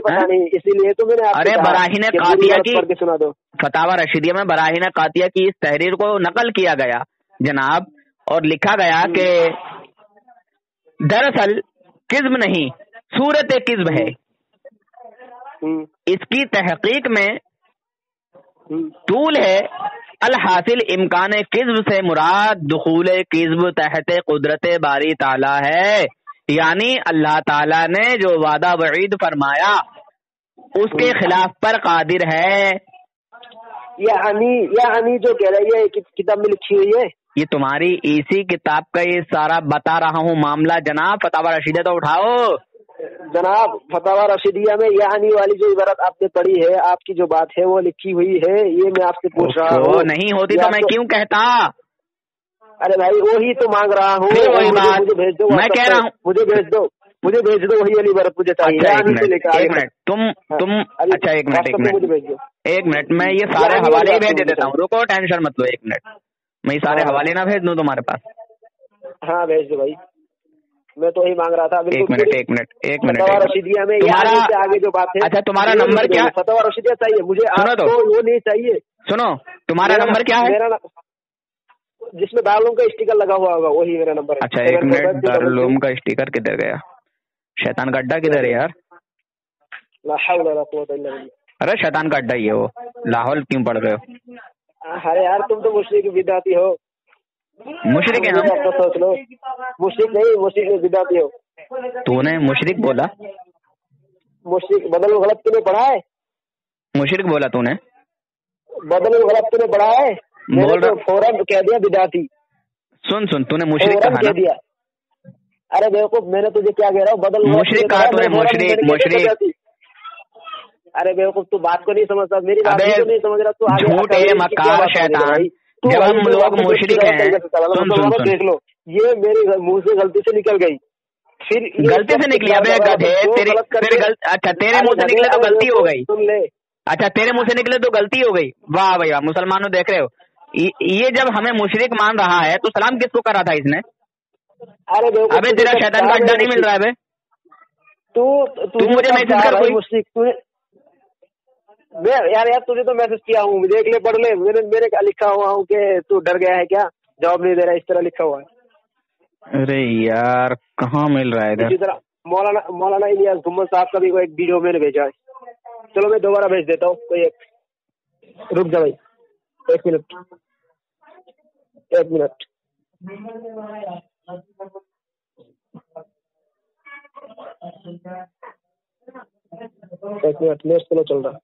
پتا نہیں، اسی لیے تو میں نے. ارے براہین قاطیہ کی سنا دو، فتاوی رشیدیہ میں براہین قاطیہ کی اس تحریر کو نقل کیا گیا جناب، اور لکھا گیا کہ دراصل قزم نہیں، صورت قزم ہے. اس کی تحقیق میں طول ہے. الحاصل امکان قزم سے مراد دخول قزم تحت قدرت باری تعالی ہے، یعنی اللہ تعالی نے جو وعدہ وعید فرمایا اس کے خلاف پر قادر ہے. یعنی جو کہہ رہی ہے کتاب میں لکھی ہوئی ہے، یہ تمہاری اسی کتاب کا یہ سارا بتا رہا ہوں معاملہ جناب. فتاوی رشیدیہ تو اٹھاؤ جناب. فتاوی رشیدیہ میں یعنی والی جو عبارت آپ نے پڑھی ہے، آپ کی جو بات ہے وہ لکھی ہوئی ہے، یہ میں آپ سے پوچھ رہا ہوں. نہیں ہوتی تو میں کیوں کہتا؟ ارے بھائی وہی تو مانگ رہا ہوں، وہی بات مجھے بھیج دو، میں کہہ رہا ہوں مجھے بھیج دو وہی والی عبارت مجھے چاہیے. ایک منٹ تم اچھا ایک منٹ میں یہ سارے حوالے ہی بھیج دیتا ہوں، رکو ٹینشن مت لو. ایک منٹ میں یہ سارے حوالے نہ بھیج دوں تمہارے پاس؟ ہاں بھیج دو بھائی، میں تو وہی مانگ رہا تھا. ایک منٹ فتاوی رشیدیہ میں آگے جو بات ہے. اچھا تمہارا نمبر کیا؟ فتاوی رشیدیہ چاہیے مجھے، آپ کو وہ نہیں چاہیے. سنو تمہارا نمبر کیا ہے؟ جس میں دارالعلوم کا اسٹیکر لگا ہوا ہوگا وہی میرا نمبر ہے. اچھا ایک منٹ، دارالعلوم کا اسٹیکر کدھر گیا؟ شیطان کا اڈا کدھر ہے یار؟ لا حول ولا قوت الا باللہ. ارے شیطان کا اڈا ہی ہے وہ، لاہور کیوں پڑھ رہے ہو؟ ارے یار تم تو مشرک بدعتی ہو. مشرک ہے ہم؟ سوچ لو، مشرک نہیں بدعتی ہو. تو نے مشرک بولا؟ مشرک بدل غلط تو نے پڑھا ہے؟ مشرک بولا تو نے؟ بدل غلط تو نے پڑھا ہے؟ بول رہا فوراً کہہ دیا بدعتی. سن تو نے مشرک کہا نا؟ دیا. ارے بیوقوف میں نے تجھے کیا کہہ رہا ہوں، بدل مشرک کہا تو نے، مشرک. ارے بیوقوف تو بات کو نہیں سمجھتا، میری بات کو نہیں سمجھ رہا تو. جھوٹے مکار شیطان، جب ہم لوگ مشرک ہیں. دیکھ لو یہ میرے منہ سے غلطی سے نکل گئی، پھر غلطی سے نکلی. ابے گدھے اچھا تیرے منہ سے نکلے تو غلطی ہو گئی. سن لے، اچھا تیرے منہ سے نکلے تو غلطی ہو گئی. واہ بھائی واہ، مسلمانوں دیکھ رہے ہو یہ جب ہمیں مشرک مان رہا ہے تو سلام کس کو کرا تھا اس نے؟ ابے تیرا شیطان کا اڈا نہیں مل رہا ہے بے. تو مجھے میسج کر کوئی مشرک یار تجھے تو میسج کیا ہوں، دیکھ لے پڑھ لے. میں نے لکھا ہوا ہوں کہ تو ڈر گیا ہے کیا، جواب نہیں دے رہا، اس طرح لکھا ہوا ہے. ارے یار کہاں مل رہا ہے ادھر؟ اسی طرح مولانا الیاس گھمن صاحب کا بھی کوئی ایک ویڈیو میں نے بھیجا ہے. چلو میں دوبارہ بھیج دیتا ہوں. کوئی ایک رک جا بھائی، ایک منٹ. एक मिनट नेट स्लो चल रहा।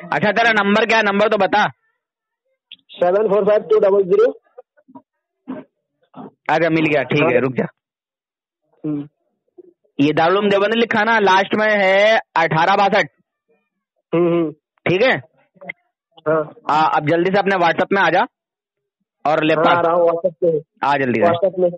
अच्छा तेरा नंबर क्या है, नंबर तो बता। 745200। अच्छा मिल गया, ठीक है रुक जा। ये दारुल उलूम देवबंद लिखा ना, लास्ट में है 1862। ठीक है हाँ अब जल्दी से अपने व्हाट्सएप में आ जा और ले हाँ, आ रहा हूँ व्हाट्सएप पे। आ जल्दी से। व्हाट्सएप में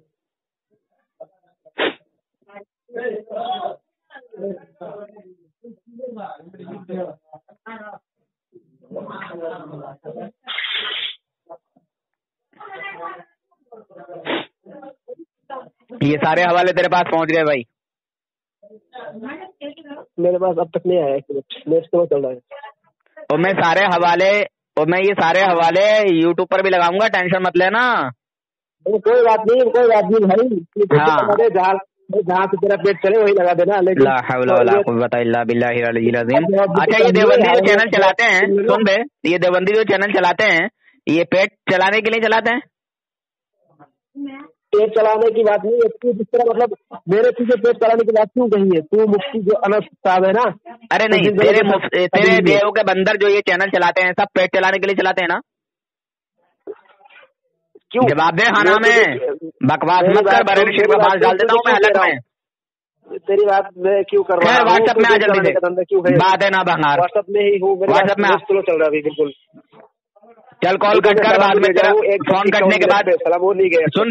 ये सारे हवाले तेरे पास पहुंच गए भाई। मेरे पास अब तक नहीं आया, नेट स्लो चल रहा है। और मैं ये सारे हवाले यूट्यूब पर भी लगाऊंगा, टेंशन मत लेना। कोई बात नहीं भाई। हाँ। जहाँ से तेरा पेट चले वही लगा देना। लेकिन ला हौला वला कुव्वता इल्ला बिल्लाहिल अलिय्यिल अज़ीम। अच्छा ये देवबंदी जो चैनल चलाते हैं, सुन बे, ये देवबंदी जो चैनल चलाते हैं ये पेट चलाने के लिए चलाते हैं? पेट चलाने की बात नहीं है, तू जिस तरह मतलब मेरे पीछे पेट चलाने की बात क्यों कही है? तू मुफ्ती जो अनस साहब है ना। अरे नहीं, तेरे देव के बंदर जो ये चैनल चलाते हैं सब पेट चलाने के लिए चलाते हैं ना? क्यों? जवाब दे हाँ नाम है, बकवास मत कर, बरेली शरीफ का बाल डाल देता हूँ मैं अलग में। तेरी बात मैं क्यों कर रहा हूँ? व्हाट्सएप में आ जल्दी से, बात है ना बंगार। व्हाट्सएप में ही हूँ, व्हाट्सएप में स्लो चल रहा है अभी बिल्कुल। चल कॉल कट कर, बाद में तेरा फोन कटने के बाद सलाम वो नहीं गया। सुन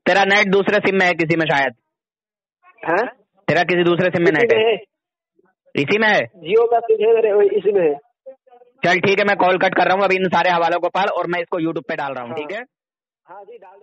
तेरा नेट दूसरे सिम में है किसी में शायद है? तेरा किसी दूसरे सिम में नेट है? इसी में है? जियो का सिम है मेरे, इसी में है। चल ठीक है, मैं कॉल कट कर रहा हूँ अभी। इन सारे हवालों को पढ़ और मैं इसको यूट्यूब पे डाल रहा हूँ, ठीक है? हाँ जी डाल